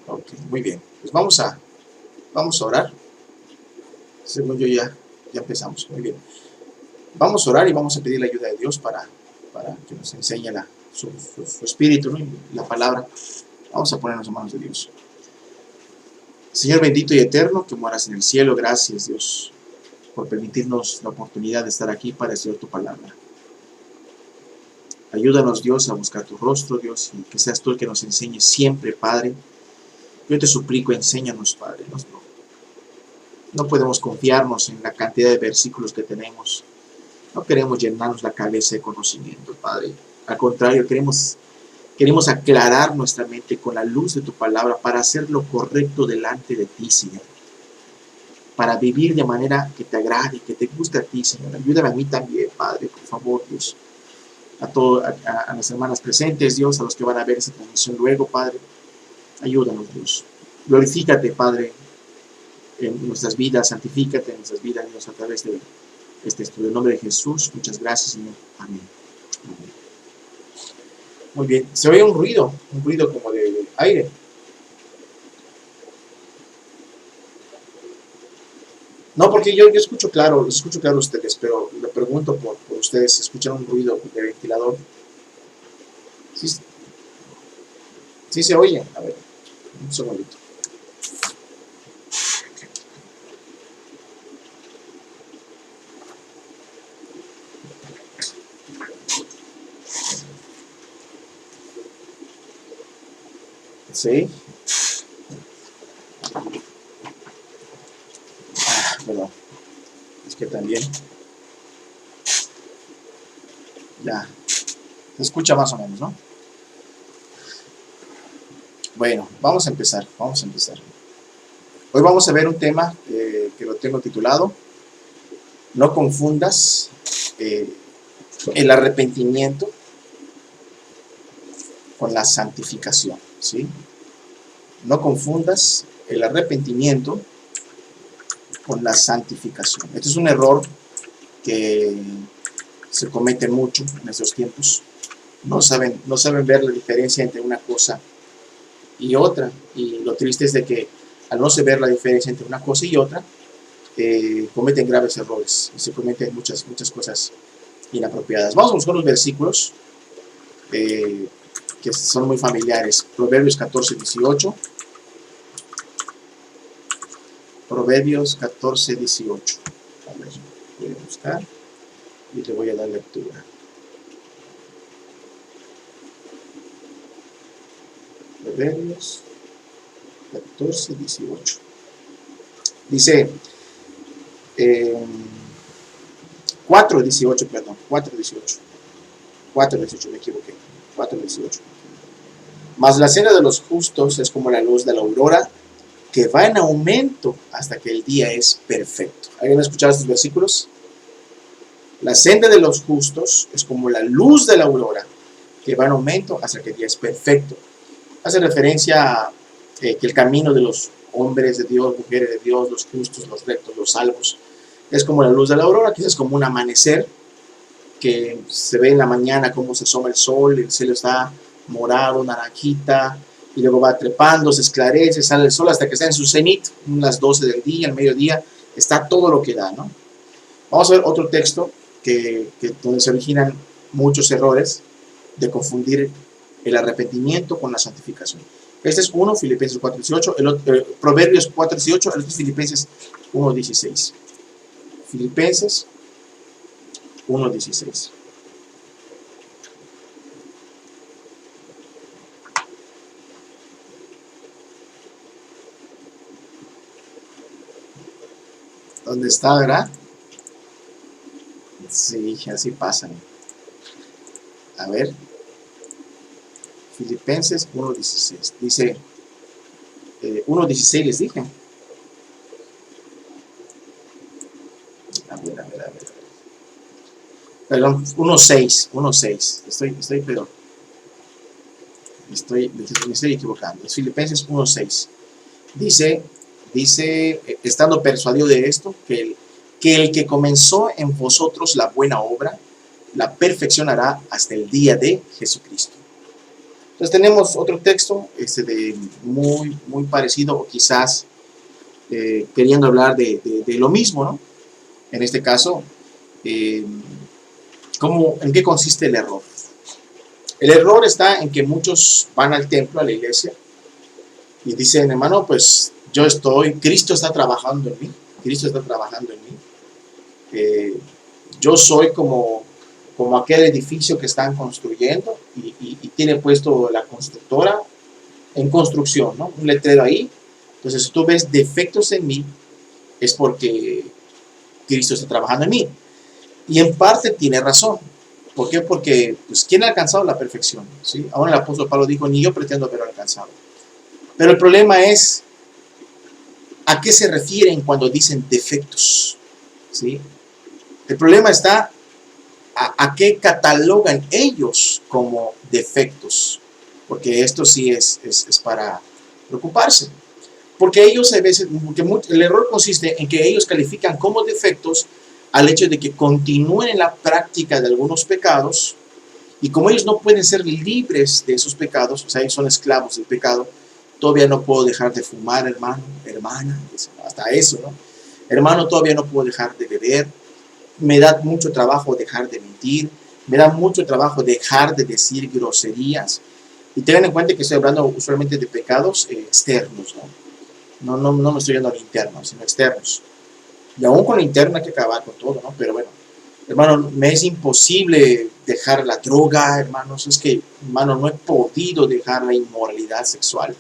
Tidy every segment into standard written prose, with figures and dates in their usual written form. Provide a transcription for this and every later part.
Ok, muy bien. Pues vamos a orar. Según yo ya empezamos. Muy bien. Vamos a orar y vamos a pedir la ayuda de Dios para que nos enseñe su espíritu, ¿no? La palabra. Vamos a ponernos en manos de Dios. Señor bendito y eterno, que moras en el cielo, gracias Dios por permitirnos la oportunidad de estar aquí para estudiar tu palabra. Ayúdanos Dios a buscar tu rostro, Dios, y que seas tú el que nos enseñe siempre, Padre. Yo te suplico, enséñanos, Padre. No podemos confiarnos en la cantidad de versículos que tenemos. No queremos llenarnos la cabeza de conocimiento, Padre. Al contrario, queremos aclarar nuestra mente con la luz de tu palabra para hacer lo correcto delante de ti, Señor. Para vivir de manera que te agrade, que te guste a ti, Señor. Ayúdame a mí también, Padre, por favor, Dios. A las hermanas presentes, Dios, a los que van a ver esa transmisión luego, Padre. Ayúdanos, Dios. Glorifícate, Padre, en nuestras vidas, santifícate en nuestras vidas, Dios, a través de este estudio. En nombre de Jesús, muchas gracias, Señor. Amén. Amén. Muy bien, se oye un ruido como de aire. No, porque yo escucho claro a ustedes, pero le pregunto por ustedes si escuchan un ruido de ventilador. Sí, sí se oye. A ver, un segundito. Sí. Perdón. Es que también. Ya. Se escucha más o menos, ¿no? Bueno, vamos a empezar. Hoy vamos a ver un tema que lo tengo titulado No confundas el arrepentimiento con la santificación, ¿sí? No confundas el arrepentimiento con la santificación. Este es un error que se comete mucho en estos tiempos. No saben ver la diferencia entre una cosa y otra. Y lo triste es de que al no saber la diferencia entre una cosa y otra, cometen graves errores y se cometen muchas cosas inapropiadas. Vamos a buscar los versículos que son muy familiares. Proverbios 14:18. Proverbios 14:18. A ver, voy a buscar y le voy a dar lectura. Proverbios 14:18. Dice 4:18, perdón, 4:18, me equivoqué. 4:18. Mas la senda de los justos es como la luz de la aurora, que va en aumento hasta que el día es perfecto. ¿Alguien ha escuchado estos versículos? La senda de los justos es como la luz de la aurora, que va en aumento hasta que el día es perfecto. Hace referencia a que el camino de los hombres de Dios, mujeres de Dios, los justos, los rectos, los salvos, es como la luz de la aurora, que es como un amanecer, que se ve en la mañana cómo se asoma el sol, el cielo está morado, naranjita, y luego va trepando, se esclarece, sale el sol hasta que está en su cenit, unas 12 del día, al mediodía, está todo lo que da, ¿no? Vamos a ver otro texto donde se originan muchos errores de confundir el arrepentimiento con la santificación. Este es uno, Filipenses 4:18, Proverbios 4:18, el otro es Filipenses 1:16. Filipenses 1:16. ¿Dónde está, verdad? Sí, así pasan. A ver. Filipenses 1:16. Dice, 1:16 les dije. A ver. Perdón, 1:6. Me estoy equivocando. Es Filipenses 1:6. Dice, estando persuadido de esto, que el que comenzó en vosotros la buena obra, la perfeccionará hasta el día de Jesucristo. Entonces tenemos otro texto muy parecido, o quizás queriendo hablar de lo mismo, ¿no? En este caso, eh, ¿en qué consiste el error? El error está en que muchos van al templo, a la iglesia, y dicen, hermano, pues Cristo está trabajando en mí, Cristo está trabajando en mí. Yo soy como aquel edificio que están construyendo y tiene puesto la constructora en construcción, ¿no? Un letrero ahí. Entonces, si tú ves defectos en mí, es porque Cristo está trabajando en mí. Y en parte tiene razón. ¿Por qué? Porque, pues, ¿quién ha alcanzado la perfección? ¿Sí? Ahora el apóstol Pablo dijo, ni yo pretendo haberlo alcanzado. Pero el problema es, ¿a qué se refieren cuando dicen defectos? ¿Sí? El problema está a qué catalogan ellos como defectos. Porque esto sí es para preocuparse. Porque ellos a veces, el error consiste en que ellos califican como defectos al hecho de que continúen en la práctica de algunos pecados, y como ellos no pueden ser libres de esos pecados, o sea, ellos son esclavos del pecado, todavía no puedo dejar de fumar, hermano, hermana, hasta eso, ¿no? Hermano, todavía no puedo dejar de beber, me da mucho trabajo dejar de mentir, me da mucho trabajo dejar de decir groserías, y tengan en cuenta que estoy hablando usualmente de pecados externos, ¿no? No me estoy yendo al interno, sino externos. Y aún con lo interno hay que acabar con todo, ¿no? Pero bueno, hermano, me es imposible dejar la droga, hermanos. Es que, hermano, no he podido dejar la inmoralidad sexual,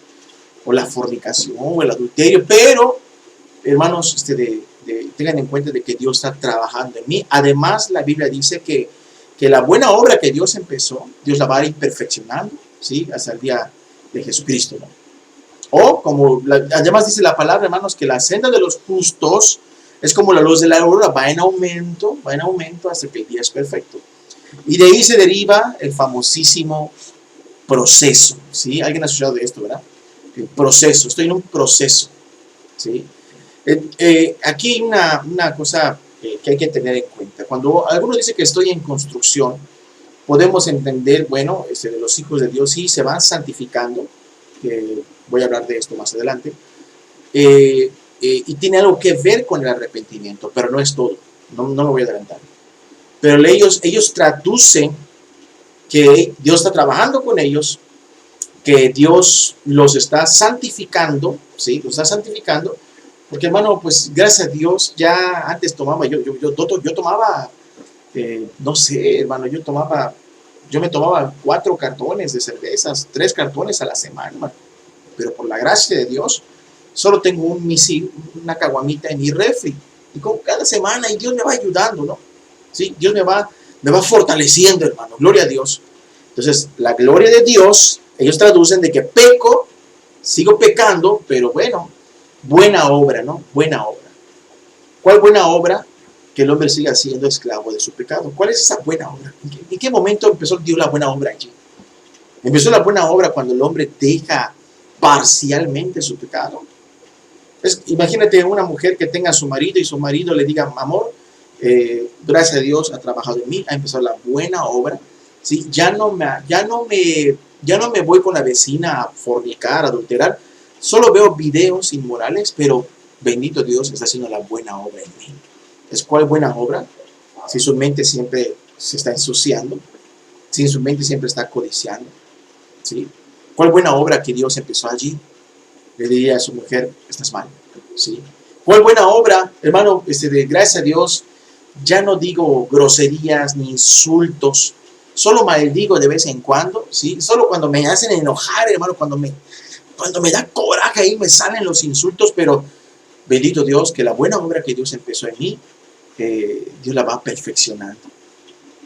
o la fornicación, o el adulterio. Pero, hermanos, tengan en cuenta de que Dios está trabajando en mí. Además, la Biblia dice que la buena obra que Dios empezó, Dios la va a ir perfeccionando, ¿sí? Hasta el día de Jesucristo, ¿no? O, además dice la palabra, hermanos, que la senda de los justos es como la luz de la aurora, va en aumento hasta que el día es perfecto. Y de ahí se deriva el famosísimo proceso, ¿sí? Alguien ha escuchado de esto, ¿verdad? El proceso, estoy en un proceso, ¿sí? Aquí hay una cosa que hay que tener en cuenta. Cuando alguno dice que estoy en construcción, podemos entender, bueno, de los hijos de Dios sí se van santificando, voy a hablar de esto más adelante, y tiene algo que ver con el arrepentimiento, pero no es todo, no me voy a adelantar. Pero ellos traducen que Dios está trabajando con ellos, que Dios los está santificando, ¿sí? Los está santificando, porque, hermano, pues gracias a Dios, ya antes tomaba, yo tomaba, no sé, hermano, yo me tomaba 4 cartones de cervezas, 3 cartones a la semana, hermano. Pero por la gracia de Dios, solo tengo un misil, una caguamita en mi refri. Y como cada semana, y Dios me va ayudando, ¿no? Sí, Dios me va fortaleciendo, hermano. Gloria a Dios. Entonces, la gloria de Dios, ellos traducen de que peco, sigo pecando, pero bueno, buena obra, ¿no? Buena obra. ¿Cuál buena obra? Que el hombre siga siendo esclavo de su pecado. ¿Cuál es esa buena obra? ¿En qué momento empezó Dios la buena obra allí? Empezó la buena obra cuando el hombre deja parcialmente su pecado. Imagínate una mujer que tenga a su marido y su marido le diga, amor, gracias a Dios ha trabajado en mí, ha empezado la buena obra, ¿sí? Ya no me voy con la vecina a fornicar, a adulterar, solo veo videos inmorales, pero bendito Dios está haciendo la buena obra en mí. ¿Cuál buena obra? Si su mente siempre se está ensuciando, si su mente siempre está codiciando, ¿sí? ¿Cuál buena obra que Dios empezó allí? Le diría a su mujer, estás mal, ¿sí? ¿Cuál buena obra, hermano? Gracias a Dios, ya no digo groserías ni insultos, solo maldigo de vez en cuando, ¿sí? Solo cuando me hacen enojar, hermano, cuando me da coraje ahí me salen los insultos, pero bendito Dios, que la buena obra que Dios empezó en mí, Dios la va perfeccionando,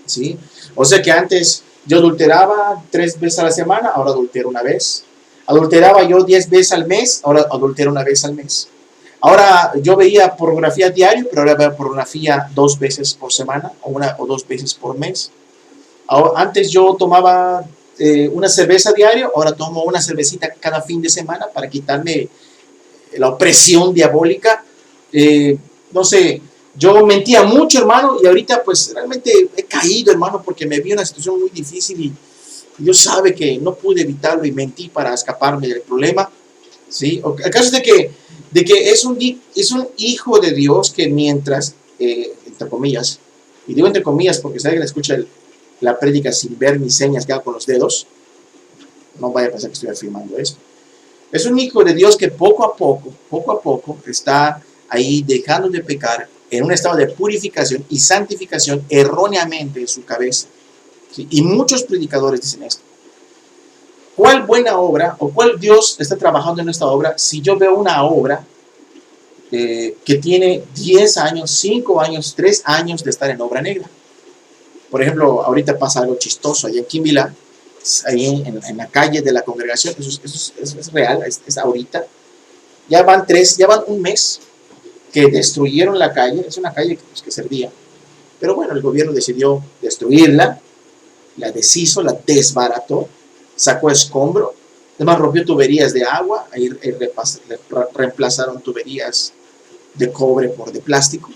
¿sí? O sea que antes yo adulteraba 3 veces a la semana, ahora adultero una vez. Adulteraba yo 10 veces al mes, ahora adultero una vez al mes. Ahora yo veía pornografía diario, pero ahora veo pornografía 2 veces por semana, o 2 veces por mes. Antes yo tomaba una cerveza diario, ahora tomo una cervecita cada fin de semana para quitarme la opresión diabólica. No sé, yo mentía mucho, hermano, y ahorita pues realmente he caído, hermano, porque me vi en una situación muy difícil Dios sabe que no pude evitarlo y mentí para escaparme del problema. ¿Sí? El caso es de que es un hijo de Dios que mientras, entre comillas, y digo entre comillas porque si alguien escucha la prédica sin ver mis señas que hago con los dedos, no vaya a pensar que estoy afirmando esto. Es un hijo de Dios que poco a poco, está ahí dejando de pecar en un estado de purificación y santificación erróneamente en su cabeza. ¿Sí? Y muchos predicadores dicen esto. ¿Cuál buena obra o cuál Dios está trabajando en esta obra si yo veo una obra que tiene 10 años, 5 años, 3 años de estar en obra negra? Por ejemplo, ahorita pasa algo chistoso allá en Quimbila, ahí en la calle de la congregación, eso es real, es ahorita. Ya van un mes que destruyeron la calle, es una calle que servía, pero bueno, el gobierno decidió destruirla, la deshizo, la desbarató, sacó escombro, además rompió tuberías de agua, ahí reemplazaron tuberías de cobre por de plástico,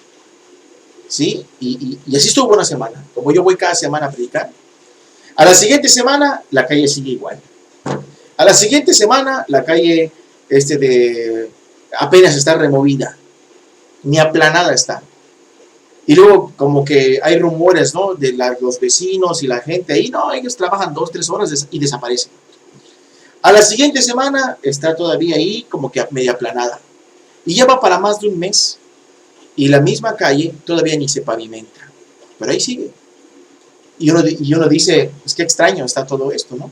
¿sí? Y así estuvo una semana, como yo voy cada semana a predicar. A la siguiente semana, la calle sigue igual. A la siguiente semana, la calle apenas está removida, ni aplanada está. Y luego como que hay rumores, ¿no? De los vecinos y la gente ahí, no, ellos trabajan 2, 3 horas y desaparecen. A la siguiente semana está todavía ahí como que media aplanada. Y ya va para más de un mes. Y la misma calle todavía ni se pavimenta. Pero ahí sigue. Y uno dice, pues qué extraño está todo esto, ¿no?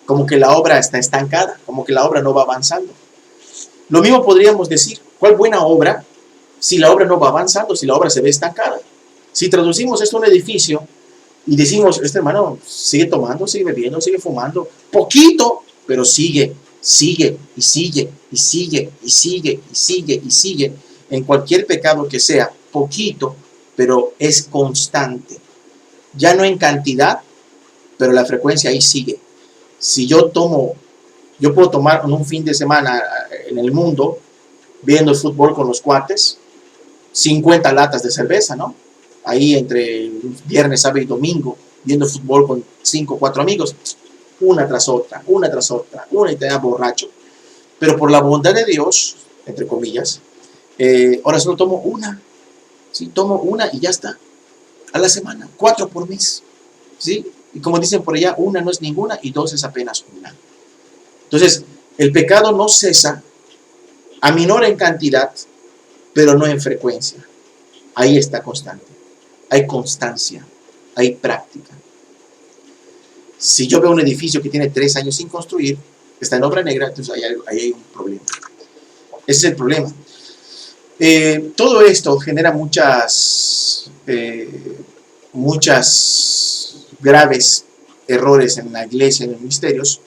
Como que la obra está estancada, como que la obra no va avanzando. Lo mismo podríamos decir, ¿cuál buena obra si la obra no va avanzando, si la obra se ve estancada? Si traducimos esto a un edificio y decimos, este hermano sigue tomando, sigue bebiendo, sigue fumando, poquito, pero sigue, y sigue, y sigue, y sigue, y sigue, en cualquier pecado que sea, poquito, pero es constante. Ya no en cantidad, pero la frecuencia ahí sigue. Si yo puedo tomar en un fin de semana en el mundo, viendo el fútbol con los cuates, 50 latas de cerveza, ¿no? Ahí entre viernes, sábado y domingo, viendo fútbol con 5 o 4 amigos, una tras otra, una y te da borracho. Pero por la bondad de Dios, entre comillas, ahora solo tomo una, ¿sí? Tomo una y ya está, a la semana, 4 por mes, ¿sí? Y como dicen por allá, una no es ninguna y 2 es apenas una. Entonces, el pecado no cesa, aminora en cantidad, pero no en frecuencia. Ahí está constante. Hay constancia, hay práctica. Si yo veo un edificio que tiene 3 años sin construir, está en obra negra, entonces ahí hay un problema. Ese es el problema. Todo esto genera muchas graves errores en la iglesia, en los ministerios,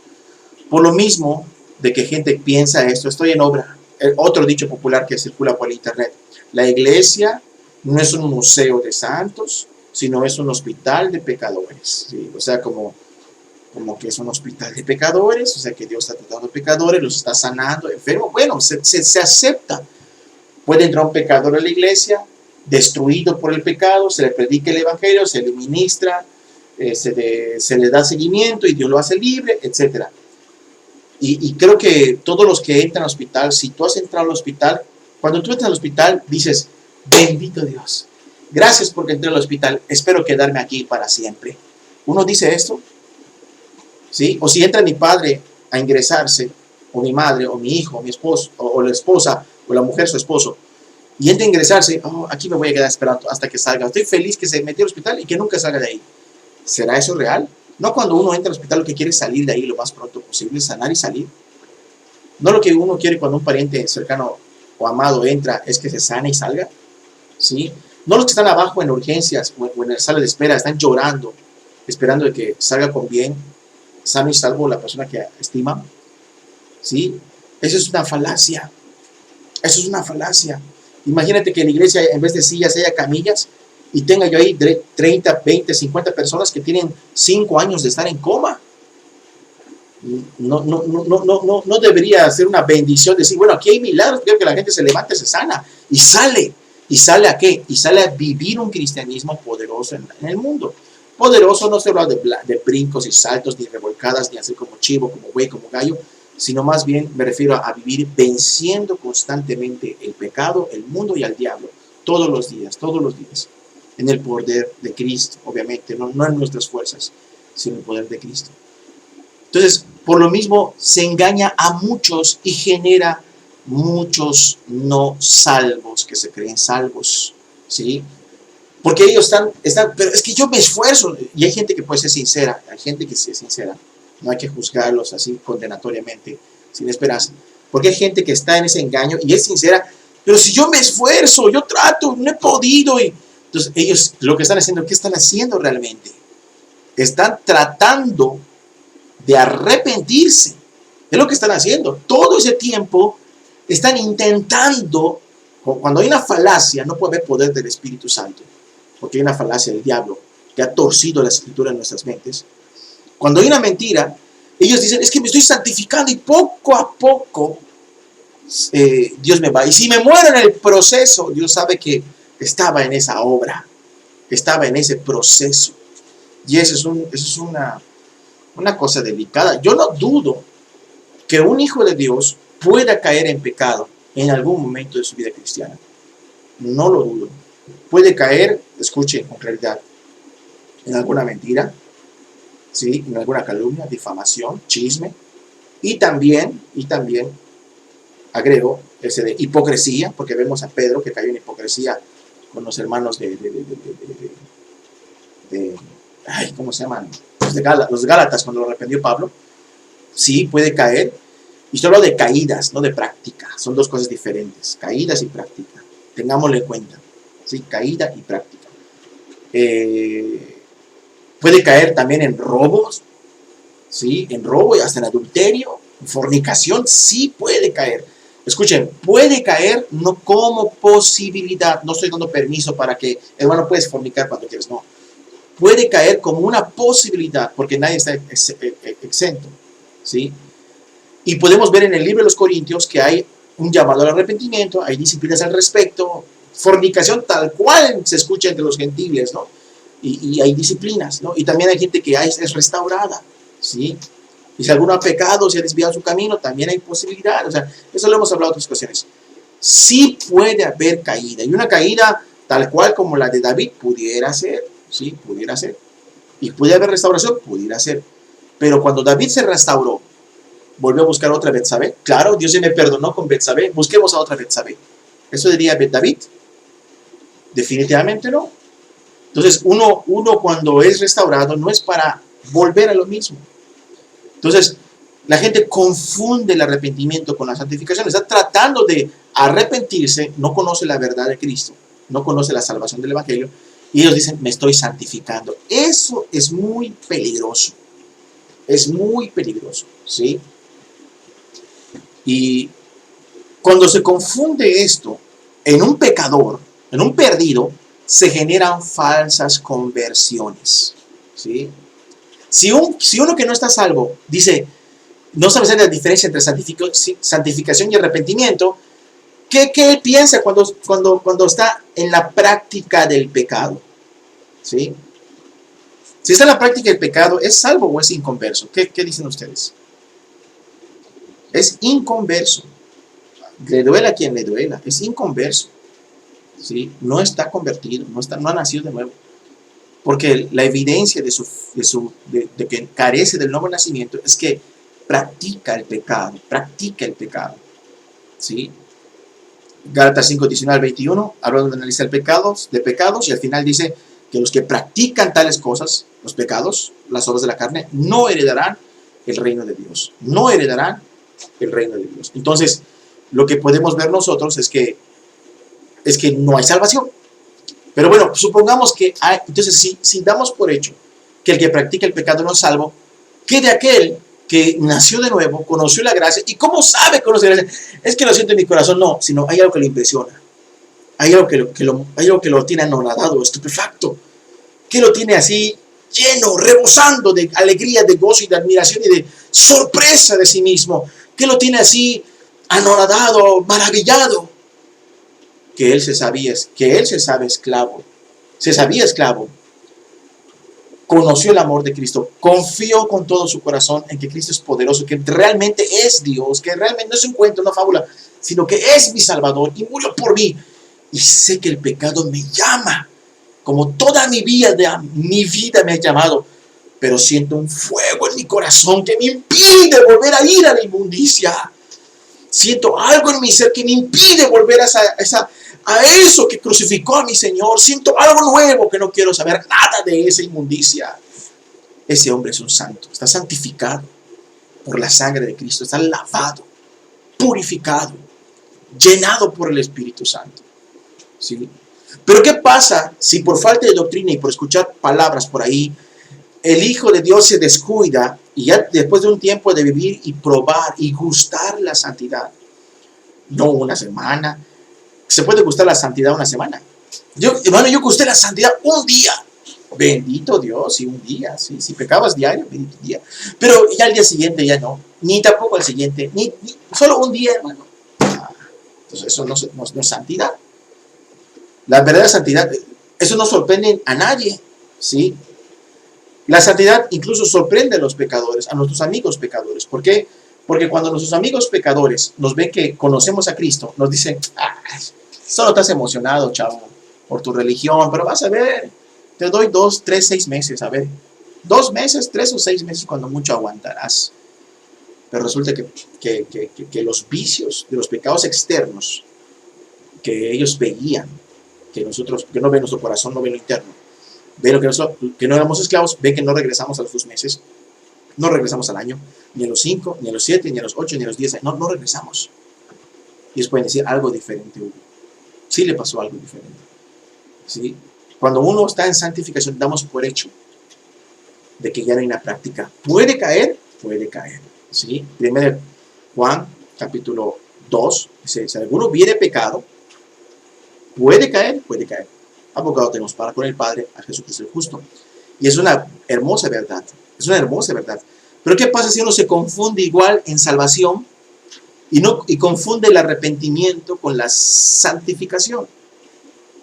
por lo mismo de que gente piensa esto, estoy en obra. Otro dicho popular que circula por el internet, la iglesia no es un museo de santos, sino es un hospital de pecadores, ¿sí? O sea, como que es un hospital de pecadores, o sea que Dios está tratando pecadores, los está sanando, enfermos. Bueno, se acepta. Puede entrar un pecador a la iglesia, destruido por el pecado, se le predica el evangelio, se le ministra, se le da seguimiento y Dios lo hace libre, etc. Y creo que todos los que entran al hospital, si tú has entrado al hospital, cuando tú entras al hospital dices, bendito Dios, gracias porque entré al hospital, espero quedarme aquí para siempre. Uno dice esto, ¿sí? O si entra mi padre a ingresarse, o mi madre, o mi hijo, o mi esposo, o la esposa, o la mujer, su esposo, y entra a ingresarse, aquí me voy a quedar esperando hasta que salga. Estoy feliz que se metió al hospital y que nunca salga de ahí. ¿Será eso real? No, cuando uno entra al hospital lo que quiere es salir de ahí lo más pronto posible, sanar y salir. No lo que uno quiere cuando un pariente cercano o amado entra es que se sane y salga, ¿sí? No los que están abajo en urgencias o en la sala de espera están llorando, esperando de que salga con bien, sano y salvo la persona que estima, ¿sí? Eso es una falacia. Eso es una falacia. Imagínate que en la iglesia en vez de sillas haya camillas y tenga yo ahí 30, 20, 50 personas que tienen 5 años de estar en coma. No debería ser una bendición decir, bueno, aquí hay milagros, creo que la gente se levanta, se sana y sale. ¿Y sale a qué? Y sale a vivir un cristianismo poderoso en el mundo. Poderoso no estoy hablando de brincos y saltos, ni revolcadas, ni hacer como chivo, como güey, como gallo, sino más bien me refiero a vivir venciendo constantemente el pecado, el mundo y al diablo, todos los días, en el poder de Cristo, obviamente, no en nuestras fuerzas, sino en el poder de Cristo. Entonces, por lo mismo, se engaña a muchos y genera muchos no salvos que se creen salvos, ¿sí? Porque ellos están, pero es que yo me esfuerzo, y hay gente que puede ser sincera, hay gente que sí es sincera, no hay que juzgarlos así condenatoriamente, sin esperanza, porque hay gente que está en ese engaño y es sincera, pero si yo me esfuerzo, yo trato, no he podido, y entonces ellos lo que están haciendo, ¿qué están haciendo realmente? Están tratando de arrepentirse, es lo que están haciendo, todo ese tiempo están intentando, cuando hay una falacia, no puede haber poder del Espíritu Santo, porque hay una falacia del diablo que ha torcido la escritura en nuestras mentes. Cuando hay una mentira, ellos dicen, es que me estoy santificando y poco a poco Dios me va. Y si me muero en el proceso, Dios sabe que estaba en esa obra, estaba en ese proceso. Y eso es una cosa delicada. Yo no dudo que un hijo de Dios pueda caer en pecado en algún momento de su vida cristiana. No lo dudo. Puede caer, escuchen con claridad, en alguna mentira, ¿sí? En alguna calumnia, difamación, chisme, y también agrego ese de hipocresía, porque vemos a Pedro que cayó en hipocresía con los hermanos ¿cómo se llaman? Los Gálatas, cuando lo arrepintió Pablo. Sí, puede caer. Y estoy hablando de caídas, no de práctica. Son dos cosas diferentes, caídas y práctica. Tengámoslo en cuenta. ¿Sí? Caída y práctica. Puede caer también en robos, ¿sí? En robo y hasta en adulterio, en fornicación, sí puede caer. Escuchen, puede caer no como posibilidad, no estoy dando permiso para que, hermano, puedes fornicar cuando quieras, no. Puede caer como una posibilidad, porque nadie está exento, ¿sí? Y podemos ver en el libro de los Corintios que hay un llamado al arrepentimiento, hay disciplinas al respecto, fornicación tal cual se escucha entre los gentiles, ¿no? Y hay disciplinas, ¿no? Y también hay gente que es restaurada, ¿sí? Y si alguno ha pecado, se ha desviado su camino, también hay posibilidad. O sea, eso lo hemos hablado en otras ocasiones. Sí puede haber caída, y una caída tal cual como la de David pudiera ser, ¿sí? Pudiera ser. Y puede haber restauración, pudiera ser. Pero cuando David se restauró, volvió a buscar otra Betsabé. Claro, Dios ya me perdonó con Betsabé, busquemos a otra Betsabé. ¿Eso diría David? Definitivamente no. Entonces, uno cuando es restaurado no es para volver a lo mismo. Entonces, la gente confunde el arrepentimiento con la santificación. Está tratando de arrepentirse, no conoce la verdad de Cristo, no conoce la salvación del Evangelio, y ellos dicen, me estoy santificando. Eso es muy peligroso. Es muy peligroso, ¿sí? Y cuando se confunde esto en un pecador, en un perdido, se generan falsas conversiones, ¿sí? Si uno que no está salvo dice, no sabe hacer la diferencia entre santificación y arrepentimiento, ¿qué él piensa cuando está en la práctica del pecado? ¿Sí? Si está en la práctica del pecado, ¿es salvo o es inconverso? ¿Qué dicen ustedes? Es inconverso. Le duela a quien le duela, es inconverso. ¿Sí? No está convertido, no ha nacido de nuevo. Porque la evidencia de que carece del nuevo nacimiento es que practica el pecado. ¿Sí? Gálatas 5, 19 al 21, hablando de analizar de pecados, y al final dice que los que practican tales cosas, los pecados, las obras de la carne, no heredarán el reino de Dios. No heredarán el reino de Dios. Entonces, lo que podemos ver nosotros es que no hay salvación. Pero bueno, supongamos que hay, entonces si damos por hecho que el que practica el pecado no es salvo, ¿qué de aquel que nació de nuevo, conoció la gracia? ¿Y cómo sabe conocer la gracia? Es que lo siento en mi corazón, no, sino hay algo que lo impresiona. Hay algo que lo tiene anonadado, estupefacto, que lo tiene así lleno, rebosando de alegría, de gozo y de admiración y de sorpresa de sí mismo, que lo tiene así anonadado, maravillado, que él se sabe esclavo, se sabía esclavo conoció el amor de Cristo, confió con todo su corazón en que Cristo es poderoso, que realmente es Dios, que realmente no es un cuento, una fábula, sino que es mi Salvador y murió por mí. Y sé que el pecado me llama, como toda mi vida me ha llamado, pero siento un fuego en mi corazón que me impide volver a ir a la inmundicia. Siento algo en mi ser que me impide volver a eso que crucificó a mi Señor. Siento algo nuevo que no quiero saber nada de esa inmundicia. Ese hombre es un santo, está santificado por la sangre de Cristo, está lavado, purificado, llenado por el Espíritu Santo. ¿Sí? Pero ¿qué pasa si por falta de doctrina y por escuchar palabras por ahí, el Hijo de Dios se descuida y ya después de un tiempo de vivir y probar y gustar la santidad? No una semana. Se puede gustar la santidad una semana. Hermano, yo gusté la santidad un día. Bendito Dios, y un día, sí, si pecabas diario, bendito día. Pero ya al día siguiente ya no, ni tampoco al siguiente, ni solo un día, hermano. Entonces eso no es santidad. La verdadera santidad, eso no sorprende a nadie, ¿sí? La santidad incluso sorprende a los pecadores, a nuestros amigos pecadores. ¿Por qué? Porque cuando nuestros amigos pecadores nos ven que conocemos a Cristo, nos dicen, solo estás emocionado, chavo, por tu religión, pero vas a ver, te doy 2, 3, 6 meses, a ver, 2 meses, 3 o 6 meses, cuando mucho aguantarás. Pero resulta que los vicios de los pecados externos que ellos veían, que no ven nuestro corazón, no ven lo interno, ven que no éramos esclavos, ven que no regresamos a los 2 meses, no regresamos al año, ni a los 5, ni a los 7, ni a los 8, ni a los 10 años, no regresamos. Y ellos pueden decir, algo diferente hubo. Sí le pasó algo diferente. ¿Sí? Cuando uno está en santificación, damos por hecho de que ya no hay una práctica. ¿Puede caer? Puede caer. ¿Sí? 1 Juan, capítulo 2, dice, si alguno hubiere pecado, ¿puede caer? Puede caer. Abogado tenemos para con el Padre, a Jesucristo el justo. Y es una hermosa verdad. Es una hermosa verdad. Pero ¿qué pasa si uno se confunde igual en salvación y confunde el arrepentimiento con la santificación?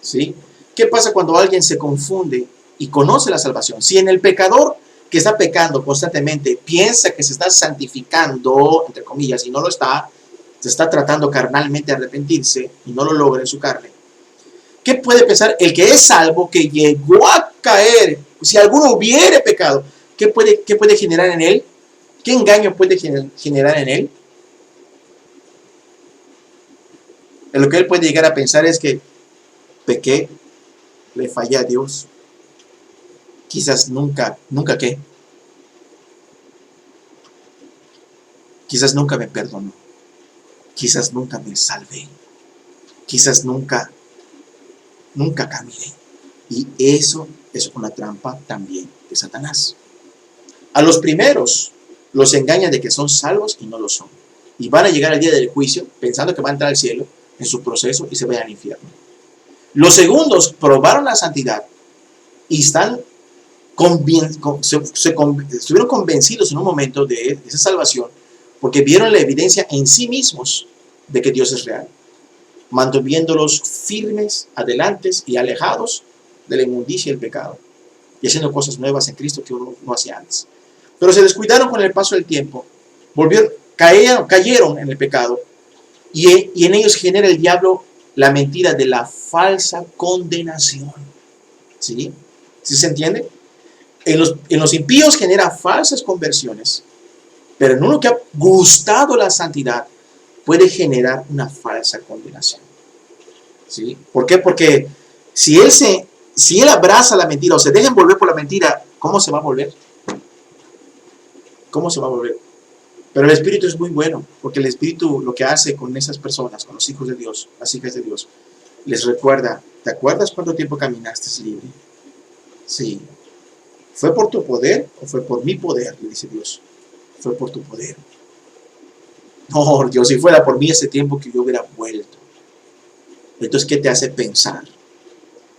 ¿Sí? ¿Qué pasa cuando alguien se confunde y conoce la salvación? Si en el pecador que está pecando constantemente piensa que se está santificando, entre comillas, y no lo está, se está tratando carnalmente de arrepentirse y no lo logra en su carne, ¿qué puede pensar el que es salvo, que llegó a caer? Si alguno hubiere pecado, ¿qué puede generar en él? ¿Qué engaño puede generar en él? Lo que él puede llegar a pensar es que pequé, le fallé a Dios. Quizás nunca ¿qué? Quizás nunca me perdonó. Quizás nunca me salvé. Quizás nunca caminé. Y eso es una trampa también de Satanás. A los primeros los engañan de que son salvos y no lo son. Y van a llegar al día del juicio pensando que van a entrar al cielo en su proceso y se vayan al infierno. Los segundos probaron la santidad y estuvieron convencidos en un momento de esa salvación porque vieron la evidencia en sí mismos de que Dios es real, manteniéndolos firmes, adelantes y alejados de la inmundicia y el pecado, y haciendo cosas nuevas en Cristo que uno no hacía antes. Pero se descuidaron con el paso del tiempo, cayeron en el pecado, y en ellos genera el diablo la mentira de la falsa condenación. ¿Sí? ¿Sí se entiende? En los impíos genera falsas conversiones, pero en uno que ha gustado la santidad puede generar una falsa condenación. ¿Sí? ¿Por qué? Porque si él abraza la mentira o se deja envolver por la mentira, ¿cómo se va a volver? ¿Cómo se va a volver? Pero el Espíritu es muy bueno, porque el Espíritu lo que hace con esas personas, con los hijos de Dios, las hijas de Dios, les recuerda, ¿te acuerdas cuánto tiempo caminaste libre? Sí. ¿Fue por tu poder o fue por mi poder? Le dice Dios. Fue por tu poder. No, Dios, si fuera por mí ese tiempo que yo hubiera vuelto. Entonces, ¿qué te hace pensar?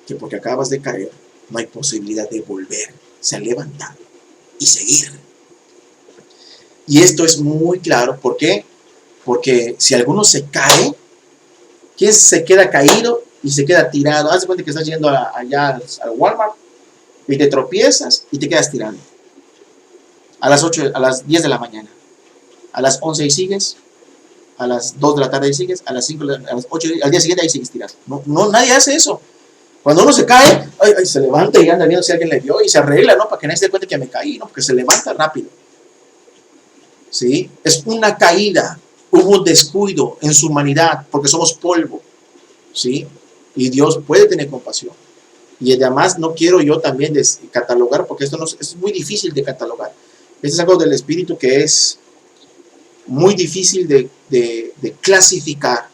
Que porque acabas de caer, no hay posibilidad de volverse a levantar y seguir. Y esto es muy claro. ¿Por qué? Porque si alguno se cae, ¿quién se queda caído y se queda tirado? Haz de cuenta que estás yendo allá al Walmart y te tropiezas y te quedas tirando. A las 8, a las 10 de la mañana, a las 11 y sigues, a las 2 de la tarde y sigues, a las 5, a las 8, al día siguiente ahí sigues tirando. No, nadie hace eso. Cuando uno se cae, se levanta y anda viendo si alguien le vio y se arregla, ¿no? Para que nadie se dé cuenta que me caí, ¿no? Porque se levanta rápido. ¿Sí? Es una caída, hubo un descuido en su humanidad, porque somos polvo. ¿Sí? Y Dios puede tener compasión. Y además no quiero yo también catalogar, porque esto es muy difícil de catalogar. Esto es algo del espíritu que es muy difícil de clasificar.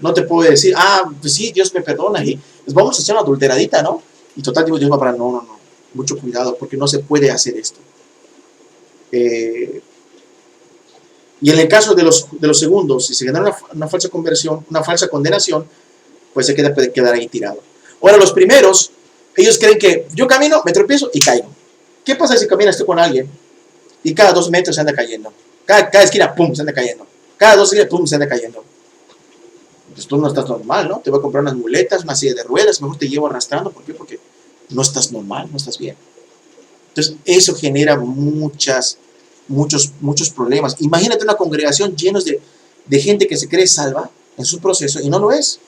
No te puedo decir, pues sí, Dios me perdona y pues vamos a hacer una adulteradita, ¿no? Y total, Dios va para, no, mucho cuidado, porque no se puede hacer esto. Y en el caso de los segundos, si se genera una falsa conversión, una falsa condenación, pues se puede quedar ahí tirado. Ahora, los primeros, ellos creen que yo camino, me tropiezo y caigo. ¿Qué pasa si caminas tú con alguien y cada 2 metros se anda cayendo? Cada esquina, pum, se anda cayendo. Cada 2 esquinas, pum, se anda cayendo. Pues tú no estás normal, ¿no? Te voy a comprar unas muletas, una silla de ruedas, mejor te llevo arrastrando. ¿Por qué? Porque no estás normal, no estás bien. Entonces, eso genera muchos problemas. Imagínate una congregación llena de gente que se cree salva en su proceso y no lo es.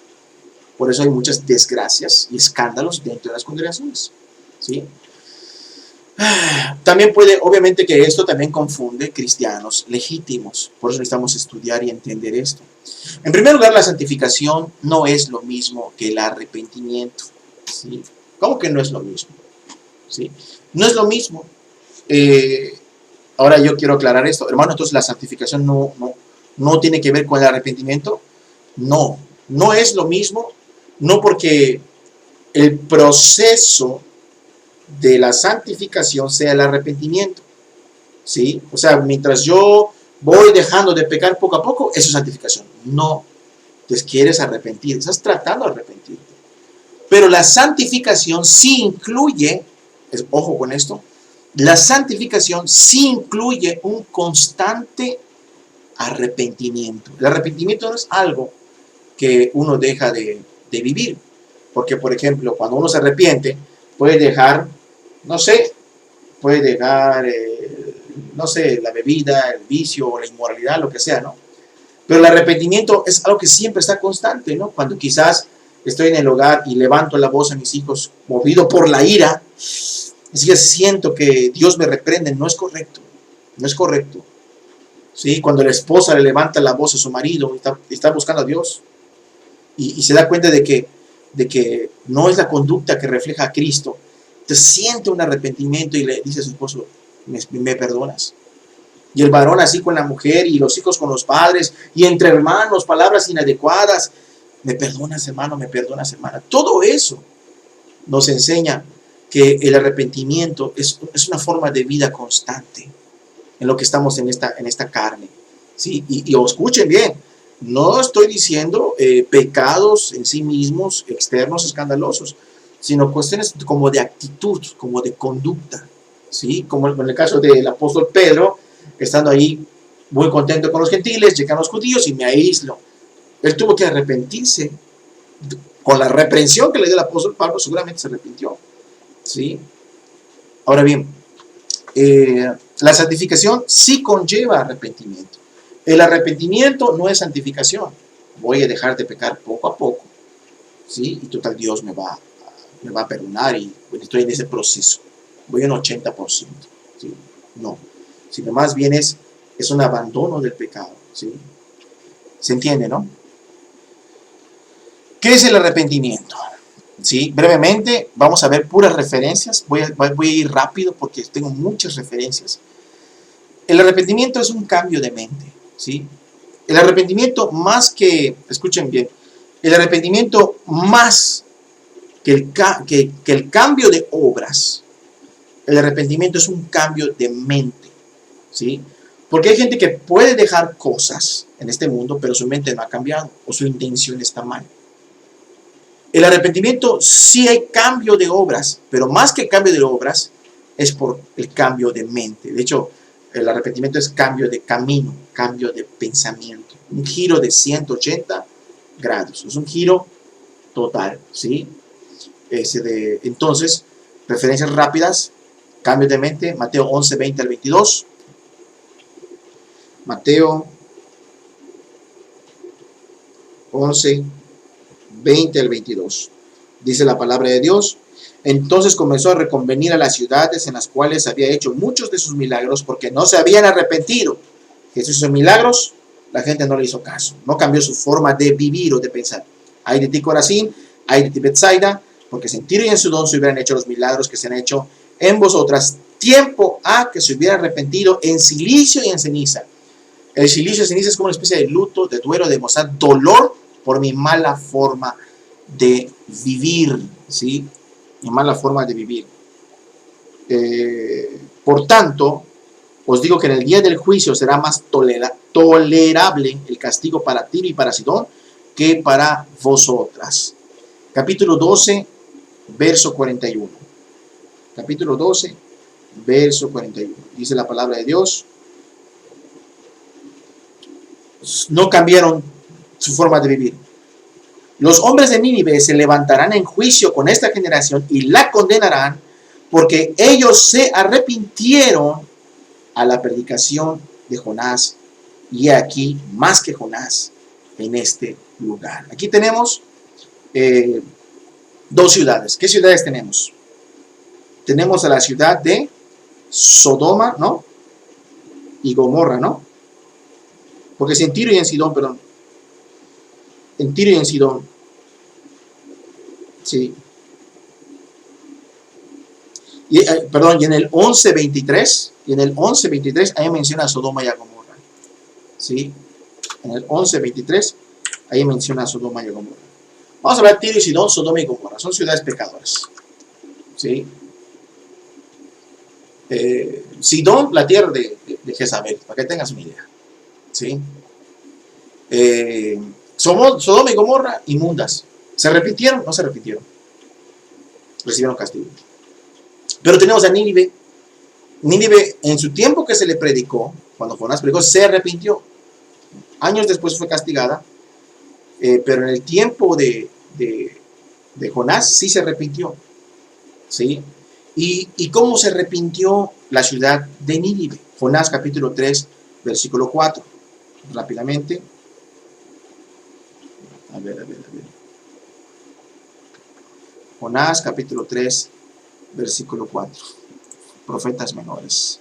Por eso hay muchas desgracias y escándalos dentro de las congregaciones. ¿Sí? También puede, obviamente que esto también confunde cristianos legítimos. Por eso necesitamos estudiar y entender esto. En primer lugar, la santificación no es lo mismo que el arrepentimiento. ¿Sí? ¿Cómo que no es lo mismo? ¿Sí? No es lo mismo. Ahora yo quiero aclarar esto. Hermano, entonces la santificación no tiene que ver con el arrepentimiento. No es lo mismo. No, porque el proceso de la santificación sea el arrepentimiento. ¿Sí? O sea, mientras yo voy dejando de pecar poco a poco, eso es santificación. No. Entonces quieres arrepentir. Estás tratando de arrepentirte. Pero la santificación sí incluye, ojo con esto, la santificación sí incluye un constante arrepentimiento. El arrepentimiento no es algo que uno deja de vivir. Porque, por ejemplo, cuando uno se arrepiente, puede dejar, no sé, la bebida, el vicio, o la inmoralidad, lo que sea, ¿no? Pero el arrepentimiento es algo que siempre está constante, ¿no? Cuando quizás estoy en el hogar y levanto la voz a mis hijos, movido por la ira, así que siento que Dios me reprende, no es correcto, no es correcto. ¿Sí? Cuando la esposa le levanta la voz a su marido, está buscando a Dios, y se da cuenta de que no es la conducta que refleja a Cristo, te siente un arrepentimiento y le dice a su esposo, ¿me perdonas? Y el varón así con la mujer y los hijos con los padres y entre hermanos, palabras inadecuadas, ¿me perdonas, hermano? ¿Me perdonas, hermana? Todo eso nos enseña que el arrepentimiento es una forma de vida constante en lo que estamos en esta carne. ¿Sí? Y escuchen bien, no estoy diciendo pecados en sí mismos, externos, escandalosos, sino cuestiones como de actitud, como de conducta. ¿Sí? Como en el caso del apóstol Pedro, estando ahí muy contento con los gentiles, llegan los judíos y me aíslo. Él tuvo que arrepentirse. Con la reprensión que le dio el apóstol Pablo, seguramente se arrepintió. ¿Sí? Ahora bien, la santificación sí conlleva arrepentimiento. El arrepentimiento no es santificación. Voy a dejar de pecar poco a poco. ¿Sí? Y total, Dios me va a perdonar y estoy en ese proceso. Voy en 80%. ¿Sí? No. Sino más bien es un abandono del pecado. ¿Sí? ¿Se entiende, no? ¿Qué es el arrepentimiento? ¿Sí? Brevemente, vamos a ver puras referencias. Voy a ir rápido porque tengo muchas referencias. El arrepentimiento es un cambio de mente. ¿Sí? El arrepentimiento más que, escuchen bien, el arrepentimiento más que el cambio de obras, el arrepentimiento es un cambio de mente. ¿Sí? Porque hay gente que puede dejar cosas en este mundo, pero su mente no ha cambiado o su intención está mal. El arrepentimiento sí hay cambio de obras, pero más que cambio de obras es por el cambio de mente. De hecho, el arrepentimiento es cambio de camino, cambio de pensamiento, un giro de 180 grados, es un giro total, ¿sí? Entonces, Referencias rápidas, cambios de mente, Mateo 11, 20 al 22. Mateo 11, 20 al 22. Dice la palabra de Dios. Entonces comenzó a reconvenir a las ciudades en las cuales había hecho muchos de sus milagros porque no se habían arrepentido. Jesús hizo milagros, la gente no le hizo caso, no cambió su forma de vivir o de pensar. Ay de ti, Corazín, ay de ti, Betsaida, porque en Tiro y en Sidón se hubieran hecho los milagros que se han hecho en vosotras. Tiempo a que se hubiera arrepentido en silicio y en ceniza. El silicio y ceniza es como una especie de luto, de duelo, de mostrar dolor por mi mala forma de vivir, ¿sí? Mi mala forma de vivir. Por tanto, os digo que en el día del juicio será más tolerable el castigo para Tiro y para Sidón que para vosotras. Capítulo 12, verso 41. Capítulo 12, verso 41. Dice la palabra de Dios. No cambiaron su forma de vivir. Los hombres de Nínive se levantarán en juicio con esta generación y la condenarán porque ellos se arrepintieron a la predicación de Jonás, y aquí más que Jonás en este lugar. Aquí tenemos dos ciudades. ¿Qué ciudades tenemos? Tenemos a la ciudad de Sodoma, ¿no? Y Gomorra, ¿no? Porque es en Tiro y en Sidón, perdón. En Tiro y en Sidón. Sí. Y, perdón, y en el 11:23, ahí menciona a Sodoma y a Gomorra. ¿Sí? En el 11:23, ahí menciona a Sodoma y a Gomorra. Vamos a ver Tiro y Sidón, Sodoma y Gomorra. Son ciudades pecadoras. ¿Sí? Sidón, la tierra de Jezabel, para que tengas una idea. ¿Sí? Sodoma y Gomorra, inmundas. ¿Se arrepintieron? No se arrepintieron. Recibieron castigo. Pero tenemos a Nínive. Nínive, en su tiempo que se le predicó, cuando Jonás predicó, se arrepintió. Años después fue castigada. Pero en el tiempo de Jonás sí se arrepintió. ¿Sí? ¿Y cómo se arrepintió la ciudad de Nínive? Jonás capítulo 3, versículo 4. Rápidamente. A ver. Jonás capítulo 3, versículo 4. Profetas menores.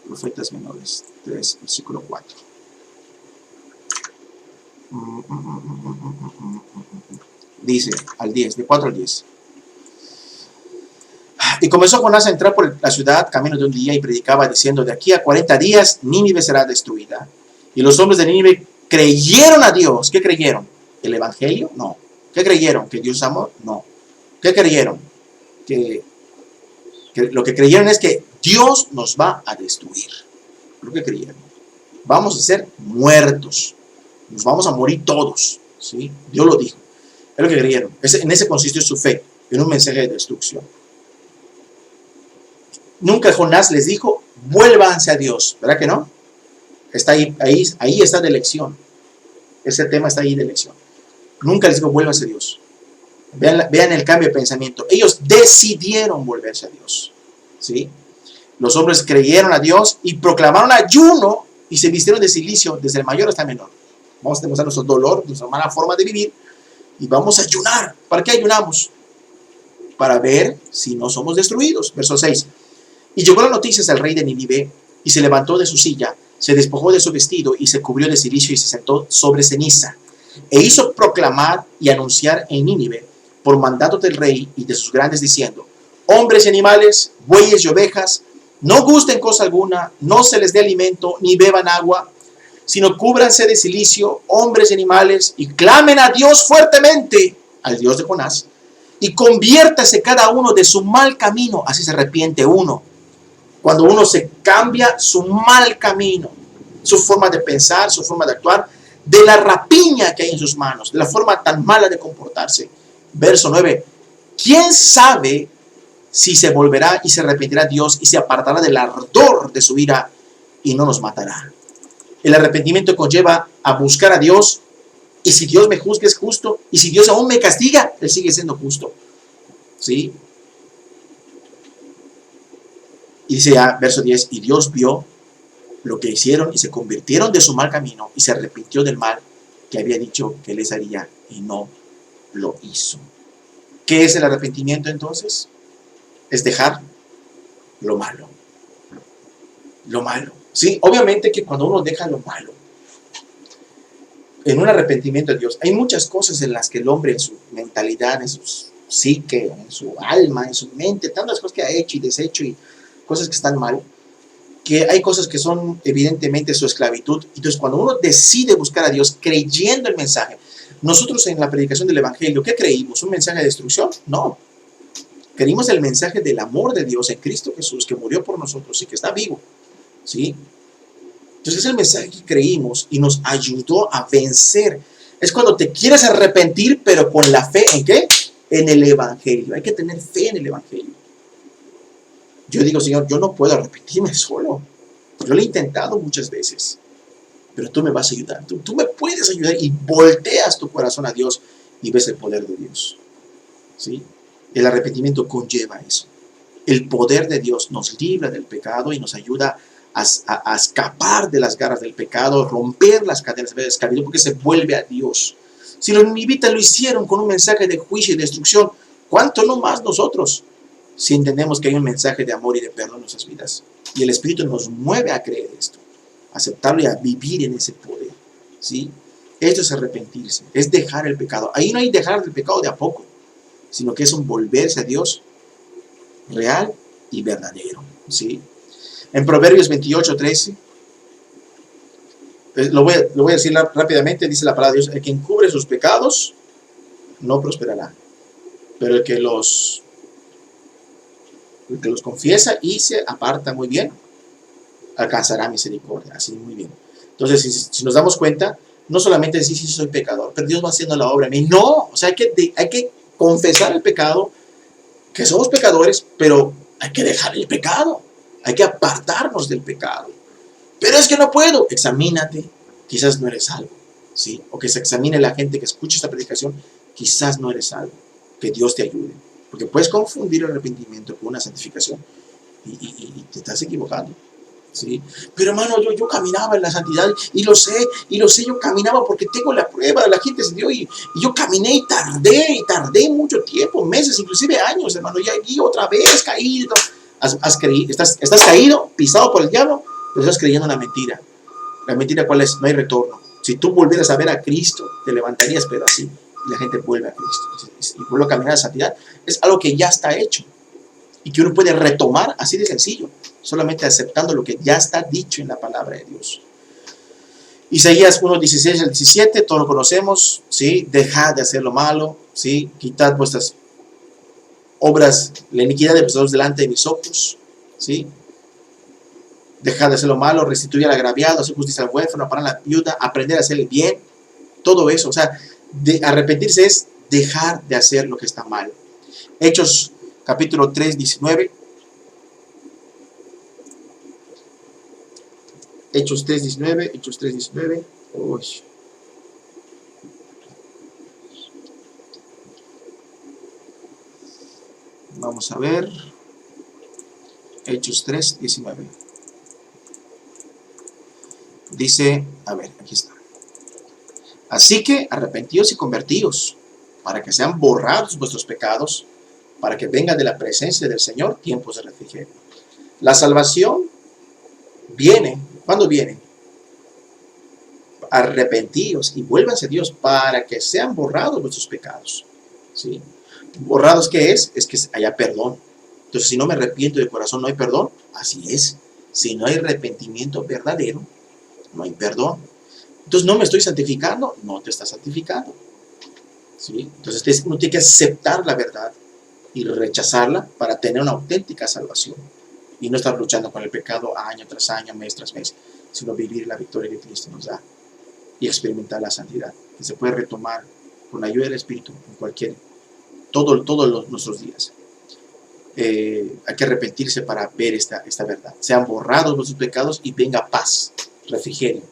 Profetas menores. 3, versículo 4. Dice al 10, de 4 al 10. Y comenzó Jonás a entrar por la ciudad camino de un día y predicaba diciendo: de aquí a 40 días Nínive será destruida. Y los hombres de Nínive creyeron a Dios. ¿Qué creyeron? ¿El evangelio? No. ¿Qué creyeron? ¿Que Dios es amor? No. ¿Qué creyeron? Que lo que creyeron es que Dios nos va a destruir. Lo que creyeron. Vamos a ser muertos. Nos vamos a morir todos. ¿Sí? Dios lo dijo. Es lo que creyeron. En ese consistió su fe, en un mensaje de destrucción. Nunca Jonás les dijo: vuélvanse a Dios. ¿Verdad que no? Está ahí está de elección. Ese tema está ahí de elección. Nunca les dijo: vuélvanse a Dios. Vean el cambio de pensamiento. Ellos decidieron volverse a Dios. ¿Sí? Los hombres creyeron a Dios y proclamaron ayuno y se vistieron de silicio desde el mayor hasta el menor. Vamos a demostrar nuestro dolor, nuestra mala forma de vivir, y vamos a ayunar. ¿Para qué ayunamos? Para ver si no somos destruidos. Verso 6. Y llegó la noticia al rey de Nínive, y se levantó de su silla, se despojó de su vestido y se cubrió de cilicio y se sentó sobre ceniza. E hizo proclamar y anunciar en Nínive, por mandato del rey y de sus grandes, diciendo: hombres y animales, bueyes y ovejas, no gusten cosa alguna, no se les dé alimento, ni beban agua, sino cúbranse de cilicio, hombres y animales, y clamen a Dios fuertemente, al Dios de Jonás, y conviértase cada uno de su mal camino. Así se arrepiente uno. Cuando uno se cambia su mal camino, su forma de pensar, su forma de actuar, de la rapiña que hay en sus manos, de la forma tan mala de comportarse. Verso 9. ¿Quién sabe si se volverá y se arrepentirá Dios y se apartará del ardor de su ira y no nos matará? El arrepentimiento conlleva a buscar a Dios, y si Dios me juzga es justo, y si Dios aún me castiga, Él sigue siendo justo. ¿Sí? Y dice ya, verso 10, y Dios vio lo que hicieron y se convirtieron de su mal camino y se arrepintió del mal que había dicho que les haría y no lo hizo. ¿Qué es el arrepentimiento entonces? Es dejar lo malo. Lo malo. Sí, obviamente que cuando uno deja lo malo, en un arrepentimiento de Dios, hay muchas cosas en las que el hombre en su mentalidad, en su psique, en su alma, en su mente, tantas cosas que ha hecho y deshecho y cosas que están mal, que hay cosas que son evidentemente su esclavitud. Entonces, cuando uno decide buscar a Dios creyendo el mensaje, nosotros en la predicación del Evangelio, ¿qué creímos? ¿Un mensaje de destrucción? No. Creímos el mensaje del amor de Dios en Cristo Jesús, que murió por nosotros y que está vivo. ¿Sí? Entonces, es el mensaje que creímos y nos ayudó a vencer. Es cuando te quieres arrepentir, pero con la fe, ¿en qué? En el Evangelio. Hay que tener fe en el Evangelio. Yo digo, Señor, yo no puedo arrepentirme solo. Yo lo he intentado muchas veces, pero tú me vas a ayudar. Tú me puedes ayudar y volteas tu corazón a Dios y ves el poder de Dios. ¿Sí? El arrepentimiento conlleva eso. El poder de Dios nos libra del pecado y nos ayuda a escapar de las garras del pecado, romper las cadenas de esclavitud, porque se vuelve a Dios. Si los ninivitas lo hicieron con un mensaje de juicio y destrucción, ¿cuánto no más nosotros? Si entendemos que hay un mensaje de amor y de perdón en nuestras vidas. Y el Espíritu nos mueve a creer esto, a aceptarlo y a vivir en ese poder. ¿Sí? Esto es arrepentirse, es dejar el pecado. Ahí no hay dejar el pecado de a poco, sino que es un volverse a Dios real y verdadero. ¿Sí? En Proverbios 28:13, lo voy a decir rápidamente, dice la palabra de Dios: el que encubre sus pecados no prosperará, pero el que los confiesa y se aparta muy bien, alcanzará misericordia. Así, muy bien. Entonces, si nos damos cuenta, no solamente decir, sí, soy pecador, pero Dios va haciendo la obra en mí. No, o sea, hay que confesar el pecado, que somos pecadores, pero hay que dejar el pecado. Hay que apartarnos del pecado. Pero es que no puedo. Examínate, quizás no eres salvo. ¿Sí? O que se examine la gente que escucha esta predicación, quizás no eres salvo. Que Dios te ayude. Porque puedes confundir el arrepentimiento con una santificación y te estás equivocando. ¿Sí? Pero hermano, yo caminaba en la santidad y lo sé, yo caminaba porque tengo la prueba, la gente se dio y yo caminé y tardé mucho tiempo, meses, inclusive años, hermano, y otra vez caído. Estás caído, pisado por el diablo, pero estás creyendo una mentira. La mentira, ¿cuál es? No hay retorno. Si tú volvieras a ver a Cristo, te levantarías, pero así, y la gente vuelve a Cristo y vuelve a caminar a la santidad. Es algo que ya está hecho y que uno puede retomar así de sencillo, solamente aceptando lo que ya está dicho en la palabra de Dios. Isaías 1:16 al 17, todos lo conocemos, ¿sí? Dejad de hacer lo malo, ¿sí? Quitad vuestras obras, la iniquidad de vosotros delante de mis ojos, ¿sí? Dejad de hacer lo malo, restituir al agraviado, hacer justicia al huérfano, amparar a la viuda, aprender a hacer el bien, todo eso. O sea, arrepentirse es dejar de hacer lo que está mal. Hechos capítulo 3, 19. Hechos 3:19. Uy. Vamos a ver. Hechos 3:19. Dice, a ver, aquí está. Así que arrepentíos y convertíos, para que sean borrados vuestros pecados, para que vengan de la presencia del Señor tiempos de refrigerio. La salvación viene, ¿cuándo viene? Arrepentíos y vuélvanse a Dios para que sean borrados vuestros pecados. ¿Sí? ¿Borrados qué es? Es que haya perdón. Entonces, si no me arrepiento de corazón, no hay perdón. Así es. Si no hay arrepentimiento verdadero, no hay perdón. Entonces, ¿no me estoy santificando? No te estás santificando. ¿Sí? Entonces, uno tiene que aceptar la verdad y rechazarla para tener una auténtica salvación. Y no estar luchando con el pecado año tras año, mes tras mes, sino vivir la victoria que Cristo nos da y experimentar la santidad, que se puede retomar con la ayuda del Espíritu en todos nuestros días. Hay que arrepentirse para ver esta verdad. Sean borrados nuestros pecados y venga paz, refrigerio,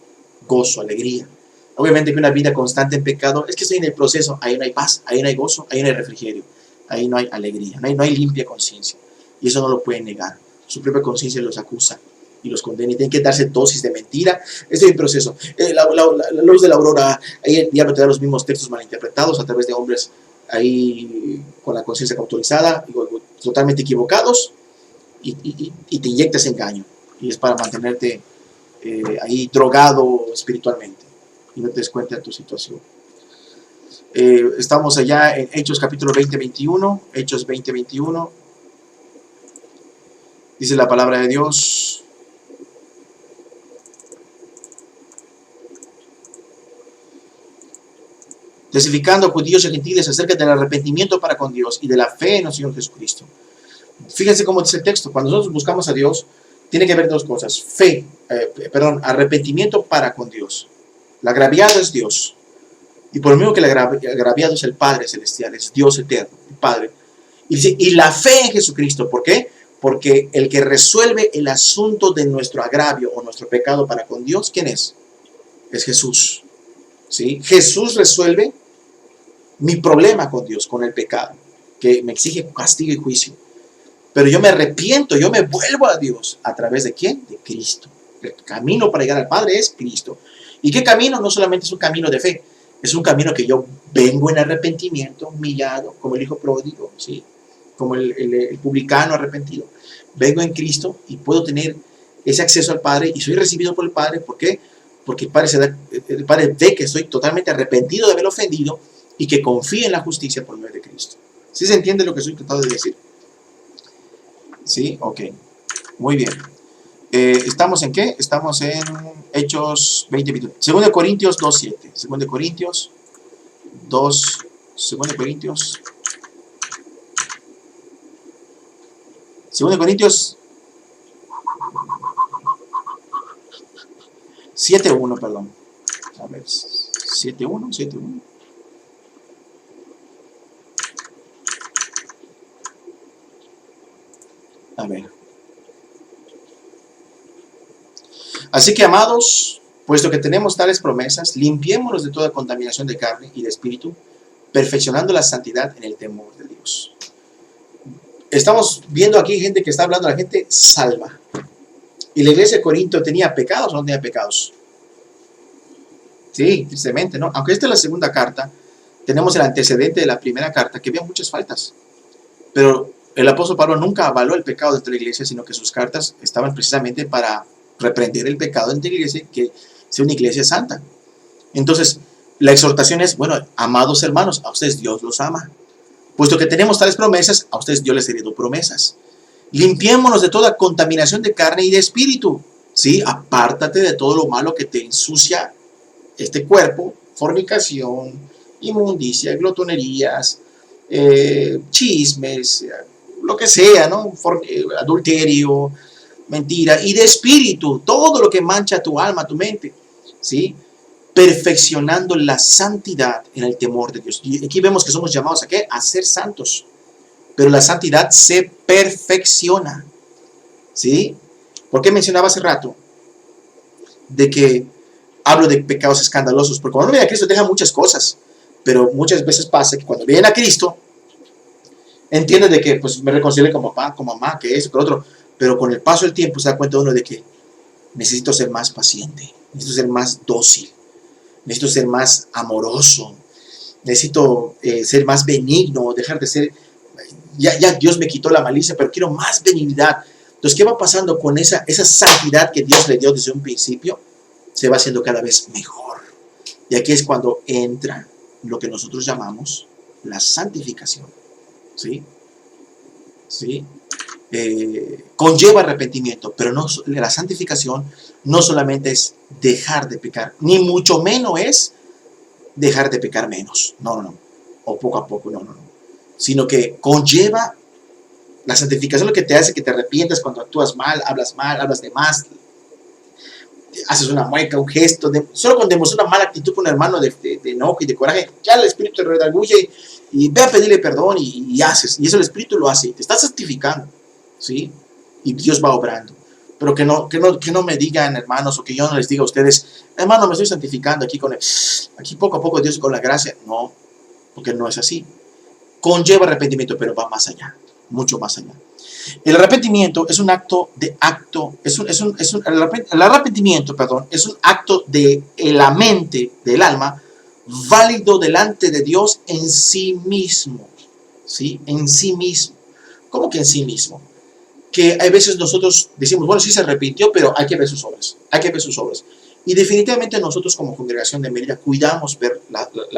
gozo, alegría. Obviamente que una vida constante en pecado, es que estoy en el proceso, ahí no hay paz, ahí no hay gozo, ahí no hay refrigerio, ahí no hay alegría, no hay limpia conciencia. Y eso no lo pueden negar. Su propia conciencia los acusa y los condena y tienen que darse dosis de mentira. Este es el proceso. La luz de la aurora, ahí el diablo te da los mismos textos malinterpretados a través de hombres ahí con la conciencia cauterizada, totalmente equivocados, y te inyectas engaño. Y es para mantenerte ahí drogado espiritualmente y no te des cuenta de tu situación. Estamos allá en Hechos capítulo 20-21. Hechos 20-21. Dice la palabra de Dios. Testificando a judíos y gentiles acerca del arrepentimiento para con Dios y de la fe en el Señor Jesucristo. Fíjense cómo dice el texto. Cuando nosotros buscamos a Dios, tiene que haber dos cosas. Arrepentimiento para con Dios. El agraviado es Dios. Y por lo mismo que el agraviado es el Padre Celestial, es Dios eterno, el Padre. Y dice, y la fe en Jesucristo. ¿Por qué? Porque el que resuelve el asunto de nuestro agravio o nuestro pecado para con Dios, ¿quién es? Es Jesús. ¿Sí? Jesús resuelve mi problema con Dios, con el pecado, que me exige castigo y juicio. Pero yo me arrepiento, yo me vuelvo a Dios. ¿A través de quién? De Cristo. El camino para llegar al Padre es Cristo. ¿Y qué camino? No solamente es un camino de fe, es un camino que yo vengo en arrepentimiento, humillado, como el hijo pródigo, ¿sí? Como el publicano arrepentido. Vengo en Cristo y puedo tener ese acceso al Padre y soy recibido por el Padre. ¿Por qué? Porque el Padre ve que estoy totalmente arrepentido de haber ofendido y que confía en la justicia por medio de Cristo. ¿Sí se entiende lo que estoy tratando de decir? ¿Sí? Ok. Muy bien. ¿Estamos en qué? Estamos en Hechos 20. 2 Corintios 2:7. 2 Corintios 2. 2 Corintios. 2 Corintios 7:1, perdón. A ver, 7:1, 7:1. A ver. Así que, amados, puesto que tenemos tales promesas, limpiémonos de toda contaminación de carne y de espíritu, perfeccionando la santidad en el temor de Dios. Estamos viendo aquí gente que está hablando, la gente salva. ¿Y la iglesia de Corinto tenía pecados o no tenía pecados? Sí, tristemente, ¿no? Aunque esta es la segunda carta, tenemos el antecedente de la primera carta, que había muchas faltas. Pero el apóstol Pablo nunca avaló el pecado de la iglesia, sino que sus cartas estaban precisamente para reprender el pecado de la iglesia, que sea una iglesia santa. Entonces, la exhortación es, bueno, amados hermanos, a ustedes Dios los ama. Puesto que tenemos tales promesas, a ustedes Dios les heredó promesas. Limpiémonos de toda contaminación de carne y de espíritu. ¿Sí? Apártate de todo lo malo que te ensucia este cuerpo, fornicación, inmundicia, glotonerías, chismes, lo que sea, ¿no? Adulterio, mentira, y de espíritu, todo lo que mancha tu alma, tu mente, ¿sí? Perfeccionando la santidad en el temor de Dios. Y aquí vemos que somos llamados ¿a qué? A ser santos. Pero la santidad se perfecciona, ¿sí? ¿Por qué mencionaba hace rato de que hablo de pecados escandalosos? Porque cuando viene a Cristo deja muchas cosas, pero muchas veces pasa que cuando viene a Cristo entiende de que pues me reconcilié con papá, con mamá, que eso, que otro, pero con el paso del tiempo se da cuenta uno de que necesito ser más paciente, necesito ser más dócil, necesito ser más amoroso, necesito ser más benigno, dejar de ser, ya Dios me quitó la malicia, pero quiero más benignidad. Entonces, ¿qué va pasando con esa santidad que Dios le dio desde un principio? Se va haciendo cada vez mejor. Y aquí es cuando entra lo que nosotros llamamos la santificación. ¿Sí? ¿Sí? Conlleva arrepentimiento, pero no, la santificación no solamente es dejar de pecar, ni mucho menos es dejar de pecar menos, no, o poco a poco, no, sino que conlleva la santificación, lo que te hace que te arrepientas cuando actúas mal, hablas de más, haces una mueca, un gesto, solo cuando demuestras una mala actitud con un hermano de enojo y de coraje, ya el Espíritu te redarguye y ve a pedirle perdón y haces, y eso el Espíritu lo hace, y te está santificando, ¿sí? Y Dios va obrando. Pero que no me digan, hermanos, o que yo no les diga a ustedes, hermano, me estoy santificando aquí poco a poco Dios con la gracia. No, porque no es así. Conlleva arrepentimiento, pero va más allá, mucho más allá. El arrepentimiento es un acto de el arrepentimiento, perdón, es un acto de la mente, del alma, válido delante de Dios en sí mismo, ¿sí? En sí mismo. ¿Cómo que en sí mismo? Que hay veces nosotros decimos, bueno, sí se arrepintió, pero hay que ver sus obras, hay que ver sus obras. Y definitivamente nosotros como congregación de Mérida cuidamos ver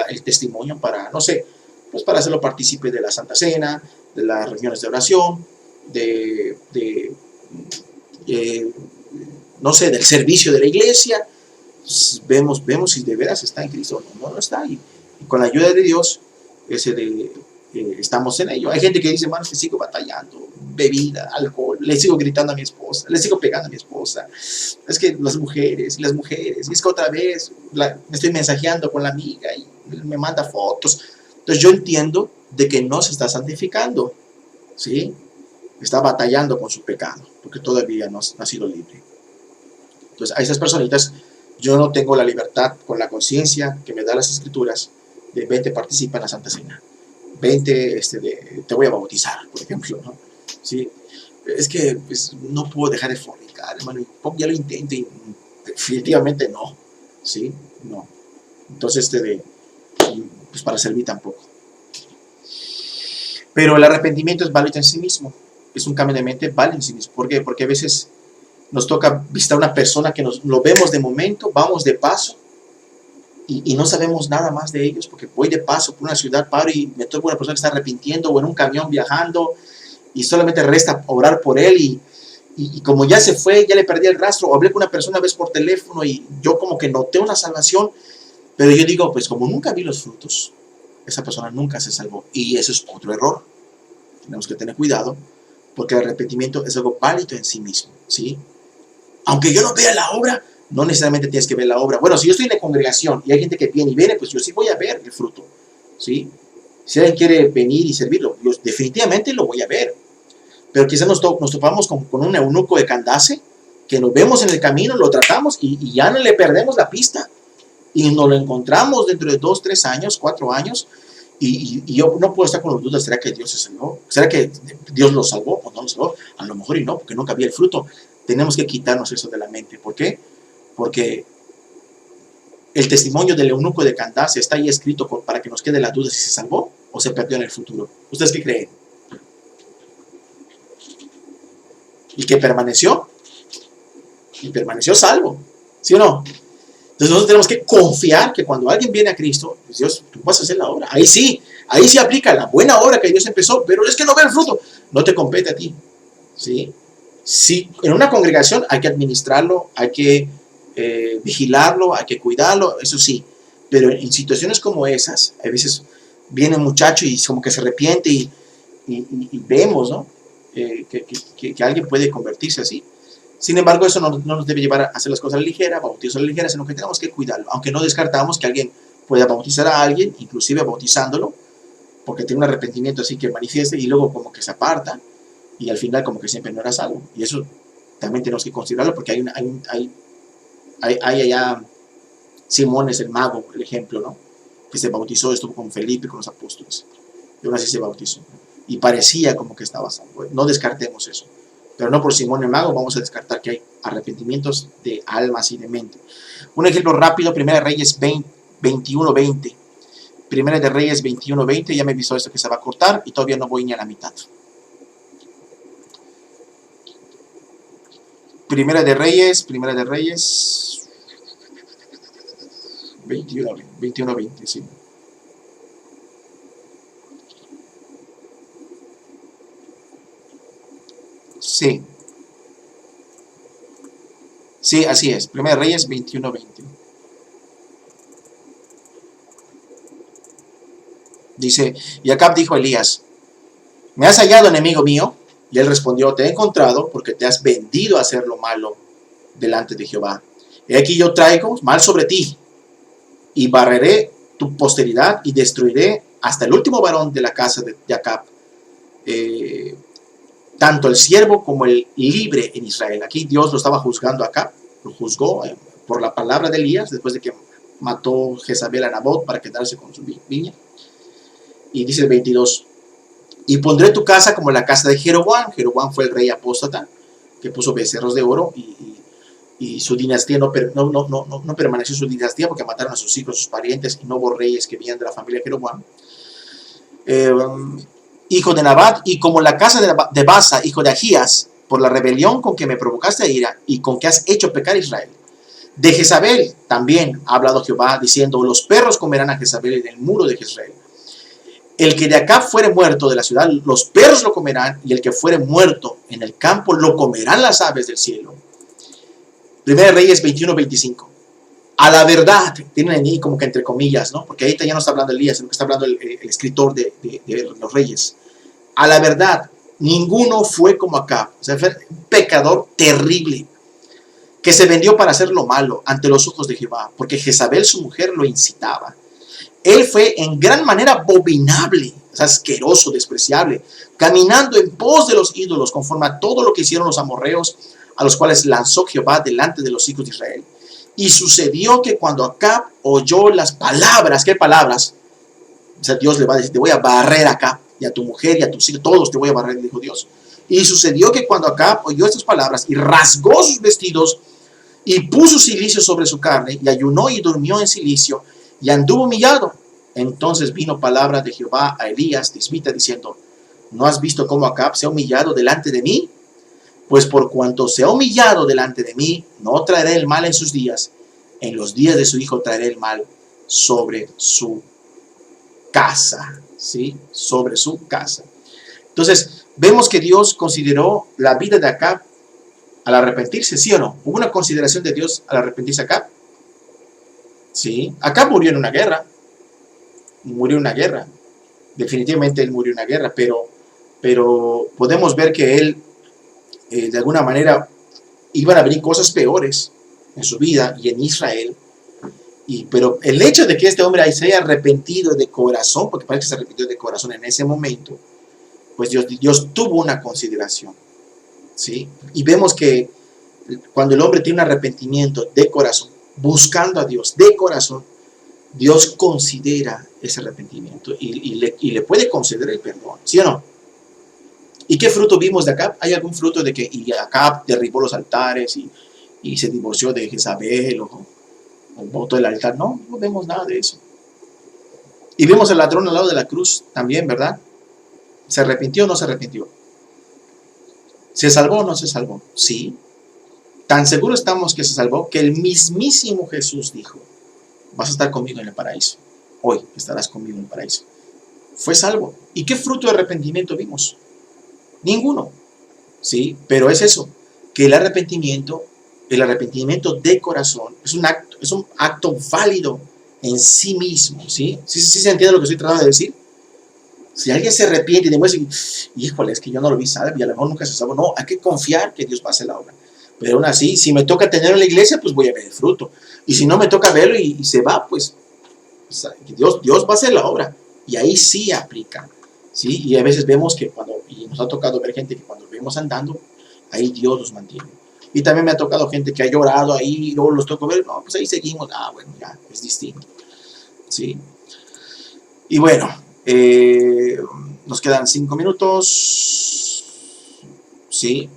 el testimonio para, no sé, pues para hacerlo partícipe de la Santa Cena, de las reuniones de oración, de eh, no sé, del servicio de la iglesia. Pues vemos si de veras está en Cristo o no, no está. Y con la ayuda de Dios, estamos en ello. Hay gente que dice, hermano, que sigo batallando, bebida, alcohol, le sigo gritando a mi esposa, le sigo pegando a mi esposa. Es que las mujeres, y es que otra vez me estoy mensajeando con la amiga y me manda fotos. Entonces yo entiendo de que no se está santificando, ¿sí? Está batallando con su pecado, porque todavía no ha sido libre. Entonces a esas personitas yo no tengo la libertad con la conciencia que me da las escrituras de vente, participa en la Santa Cena. Vente, te voy a bautizar, por ejemplo, ¿no? ¿Sí? Es que pues, no puedo dejar de fornicar, hermano, ya lo intento y definitivamente no, ¿sí? No. Entonces, pues para servir tampoco. Pero el arrepentimiento es válido en sí mismo, es un cambio de mente válido en sí mismo. ¿Por qué? Porque a veces nos toca visitar a una persona que lo vemos de momento, vamos de paso, y no sabemos nada más de ellos, porque voy de paso por una ciudad, paro y me toca una persona que está arrepintiendo, o en un camión viajando, y solamente resta orar por él, y como ya se fue, ya le perdí el rastro, o hablé con una persona una vez por teléfono, y yo como que noté una salvación, pero yo digo, pues como nunca vi los frutos, esa persona nunca se salvó, y eso es otro error. Tenemos que tener cuidado, porque el arrepentimiento es algo válido en sí mismo, ¿sí? Aunque yo no vea la obra, no necesariamente tienes que ver la obra. Bueno, si yo estoy en la congregación y hay gente que viene y viene, pues yo sí voy a ver el fruto, ¿sí? Si alguien quiere venir y servirlo, yo definitivamente lo voy a ver. Pero quizás nos topamos con un eunuco de Candace, que nos vemos en el camino, lo tratamos y ya no le perdemos la pista. Y nos lo encontramos dentro de 2, 3 años, 4 años, y yo no puedo estar con las dudas, ¿será que Dios se salvó? ¿Será que Dios lo salvó o no lo salvó? A lo mejor y no, porque nunca había el fruto. Tenemos que quitarnos eso de la mente. ¿Por qué? Porque el testimonio del eunuco de Candace está ahí escrito para que nos quede la duda si se salvó o se perdió en el futuro. ¿Ustedes qué creen? ¿Y que permaneció? Y permaneció salvo. ¿Sí o no? Entonces nosotros tenemos que confiar que cuando alguien viene a Cristo, pues Dios, tú vas a hacer la obra. Ahí sí aplica la buena obra que Dios empezó, pero es que no ve el fruto. No te compete a ti. ¿Sí? Sí, en una congregación hay que administrarlo, hay que vigilarlo, hay que cuidarlo, eso sí. Pero en situaciones como esas, a veces viene un muchacho y como que se arrepiente y vemos, ¿no? Que alguien puede convertirse así. Sin embargo, eso no nos debe llevar a hacer las cosas a la ligera, bautizar a la ligera, sino que tenemos que cuidarlo. Aunque no descartamos que alguien pueda bautizar a alguien, inclusive bautizándolo, porque tiene un arrepentimiento así que manifieste y luego como que se aparta y al final como que siempre no era salvo. Y eso también tenemos que considerarlo porque hay allá Simón es el mago, el ejemplo, ¿no? Que se bautizó, estuvo con Felipe, con los apóstoles. Y aún así se bautizó. Y parecía como que estaba salvo. No descartemos eso. Pero no por Simón el mago vamos a descartar que hay arrepentimientos de almas y de mente. Un ejemplo rápido, Primera de Reyes 21:20. Primera de Reyes 21:20, ya me avisó esto que se va a cortar y todavía no voy ni a la mitad. Primera de Reyes 21:20, sí. Sí. Sí, así es. Primera de Reyes 21:20. Dice, y Acab dijo a Elías, ¿me has hallado, enemigo mío? Y él respondió, te he encontrado porque te has vendido a hacer lo malo delante de Jehová. He aquí yo traigo mal sobre ti, y barreré tu posteridad y destruiré hasta el último varón de la casa de Acab, tanto el siervo como el libre en Israel. Aquí Dios lo estaba juzgando a Acab, lo juzgó por la palabra de Elías, después de que mató Jezabel a Nabot para quedarse con su viña. Y dice el 22, Y pondré tu casa como la casa de Jeroboam. Jeroboam fue el rey apóstata que puso becerros de oro y su dinastía no permaneció su dinastía porque mataron a sus hijos, sus parientes, y no hubo reyes que venían de la familia de Jeroboam. Hijo de Nabat, y como la casa de Basa, hijo de Ahías, por la rebelión con que me provocaste a ira y con que has hecho pecar a Israel. De Jezabel también ha hablado Jehová, diciendo, los perros comerán a Jezabel en el muro de Jezreel. El que de acá fuere muerto de la ciudad, los perros lo comerán, y el que fuere muerto en el campo, lo comerán las aves del cielo. 1 Reyes 21-25. A la verdad, tienen ahí como que entre comillas, ¿no? Porque ahorita ya no está hablando Elías, sino que está hablando el escritor de los reyes. A la verdad, ninguno fue como Acab, o sea, fue un pecador terrible, que se vendió para hacer lo malo ante los ojos de Jehová, porque Jezabel, su mujer, lo incitaba. Él fue en gran manera abominable, o sea, asqueroso, despreciable, caminando en pos de los ídolos, conforme a todo lo que hicieron los amorreos, a los cuales lanzó Jehová delante de los hijos de Israel. Y sucedió que cuando Acab oyó las palabras, ¿qué palabras? O sea, Dios le va a decir, te voy a barrer a Acab, y a tu mujer, y a tus hijos, todos te voy a barrer, dijo Dios. Y sucedió que cuando Acab oyó estas palabras, y rasgó sus vestidos, y puso cilicio sobre su carne, y ayunó y durmió en cilicio, y anduvo humillado. Entonces vino palabra de Jehová a Elías tisbita, diciendo, ¿no has visto cómo Acab se ha humillado delante de mí? Pues por cuanto se ha humillado delante de mí, no traeré el mal en sus días. En los días de su hijo traeré el mal sobre su casa. ¿Sí? Sobre su casa. Entonces, vemos que Dios consideró la vida de Acab al arrepentirse, ¿sí o no? ¿Hubo una consideración de Dios al arrepentirse Acab? Sí. Acab murió en una guerra. Murió en una guerra. Definitivamente él murió en una guerra, pero podemos ver que él de alguna manera iban a venir cosas peores en su vida y en Israel, pero el hecho de que este hombre se haya arrepentido de corazón, porque parece que se arrepintió de corazón en ese momento, pues Dios tuvo una consideración, ¿sí? Y vemos que cuando el hombre tiene un arrepentimiento de corazón, buscando a Dios de corazón, Dios considera ese arrepentimiento y le puede conceder el perdón, ¿sí o no? ¿Y qué fruto vimos de Acab? ¿Hay algún fruto de que Acab derribó los altares y se divorció de Jezabel o botó el altar? No, no vemos nada de eso. Y vimos al ladrón al lado de la cruz también, ¿verdad? ¿Se arrepintió o no se arrepintió? ¿Se salvó o no se salvó? Sí. Tan seguro estamos que se salvó que el mismísimo Jesús dijo, vas a estar conmigo en el paraíso. Hoy estarás conmigo en el paraíso. Fue salvo. ¿Y qué fruto de arrepentimiento vimos? Ninguno, ¿sí? Pero es eso, que el arrepentimiento de corazón es un acto válido en sí mismo, ¿sí? ¿Sí se entiende lo que estoy tratando de decir? Si alguien se arrepiente y demuestra, híjole, es que yo no lo vi salvo y a lo mejor nunca se salvó, no, hay que confiar que Dios va a hacer la obra. Pero aún así, si me toca tenerlo en la iglesia, pues voy a ver el fruto. Y si no me toca verlo y se va, pues Dios va a hacer la obra. Y ahí sí aplica. ¿Sí? Y a veces vemos que y nos ha tocado ver gente que cuando vemos andando, ahí Dios los mantiene. Y también me ha tocado gente que ha llorado ahí, y luego los toco ver, no, pues ahí seguimos, bueno, ya, es distinto. ¿Sí? Y bueno, nos quedan 5 minutos. ¿Sí?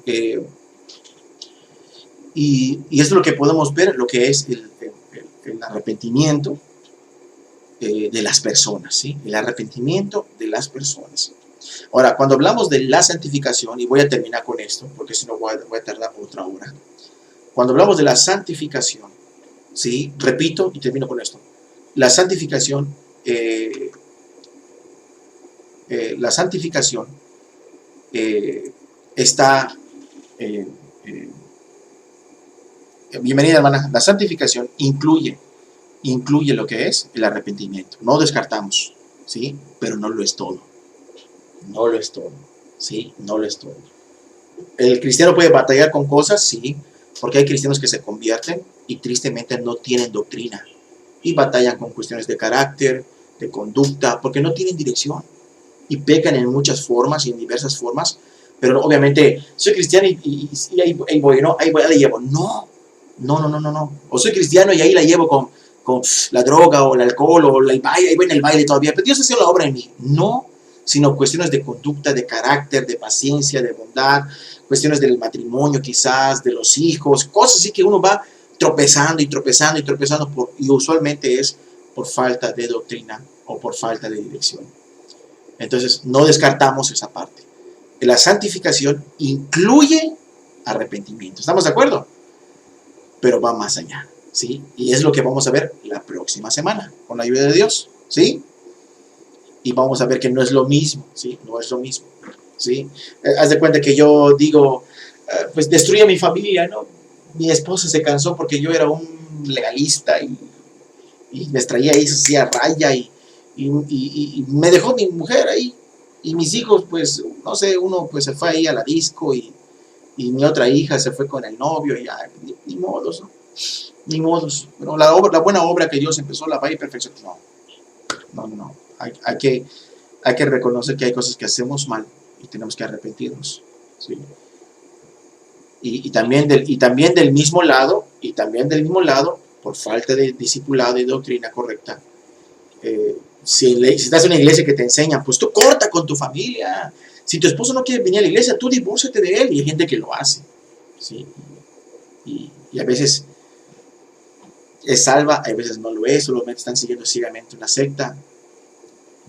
Y esto es lo que podemos ver, lo que es el arrepentimiento de las personas, ¿sí? El arrepentimiento de las personas. Ahora, cuando hablamos de la santificación, y voy a terminar con esto, porque si no voy a tardar otra hora. Cuando hablamos de la santificación, ¿sí? Repito y termino con esto. La santificación, está... bienvenida, hermana. La santificación incluye lo que es el arrepentimiento. No descartamos, ¿sí? Pero no lo es todo. No lo es todo, ¿sí? No lo es todo. ¿El cristiano puede batallar con cosas? Sí, porque hay cristianos que se convierten y tristemente no tienen doctrina y batallan con cuestiones de carácter, de conducta, porque no tienen dirección y pecan en muchas formas y en diversas formas, pero obviamente soy cristiano y ahí voy, ¿no? Ahí la llevo. No. O soy cristiano y ahí la llevo con la droga o el alcohol o ahí voy en el baile todavía, pero Dios hace la obra en mí. No, sino cuestiones de conducta, de carácter, de paciencia, de bondad, cuestiones del matrimonio quizás, de los hijos, cosas así que uno va tropezando y tropezando y tropezando y usualmente es por falta de doctrina o por falta de dirección. Entonces no descartamos esa parte. La santificación incluye arrepentimiento. ¿Estamos de acuerdo? Pero va más allá, ¿sí? Y es lo que vamos a ver la próxima semana, con la ayuda de Dios, ¿sí? Y vamos a ver que no es lo mismo, ¿sí? No es lo mismo, ¿sí? Haz de cuenta que yo digo, pues destruye a mi familia, ¿no? Mi esposa se cansó porque yo era un legalista y me extraía ahí, se hacía raya y me dejó mi mujer ahí. Y mis hijos, pues, no sé, uno pues se fue ahí a la disco y mi otra hija se fue con el novio y ya, ni modos, ¿no? Ni modos. Pero la buena obra que Dios empezó la va a ir perfeccionando. No. Hay que reconocer que hay cosas que hacemos mal y tenemos que arrepentirnos, ¿sí? Y también del mismo lado, por falta de discipulado y doctrina correcta, si estás en una iglesia que te enseñan, pues tú corta con tu familia. Si tu esposo no quiere venir a la iglesia, tú divórciate de él. Y hay gente que lo hace, ¿sí? Y a veces es salva, a veces no lo es, solamente están siguiendo ciegamente una secta.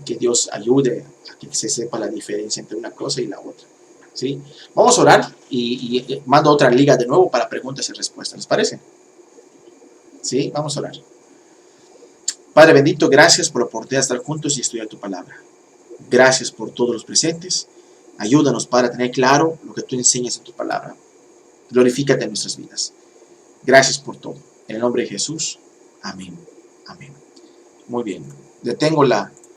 Que Dios ayude a que se sepa la diferencia entre una cosa y la otra, ¿sí? Vamos a orar y mando otra liga de nuevo para preguntas y respuestas, ¿les parece? ¿Sí? Vamos a orar. Padre bendito, gracias por la oportunidad de estar juntos y estudiar tu palabra. Gracias por todos los presentes. Ayúdanos, Padre, a tener claro lo que tú enseñas en tu palabra. Glorifícate en nuestras vidas. Gracias por todo. En el nombre de Jesús. Amén. Amén. Muy bien. Detengo la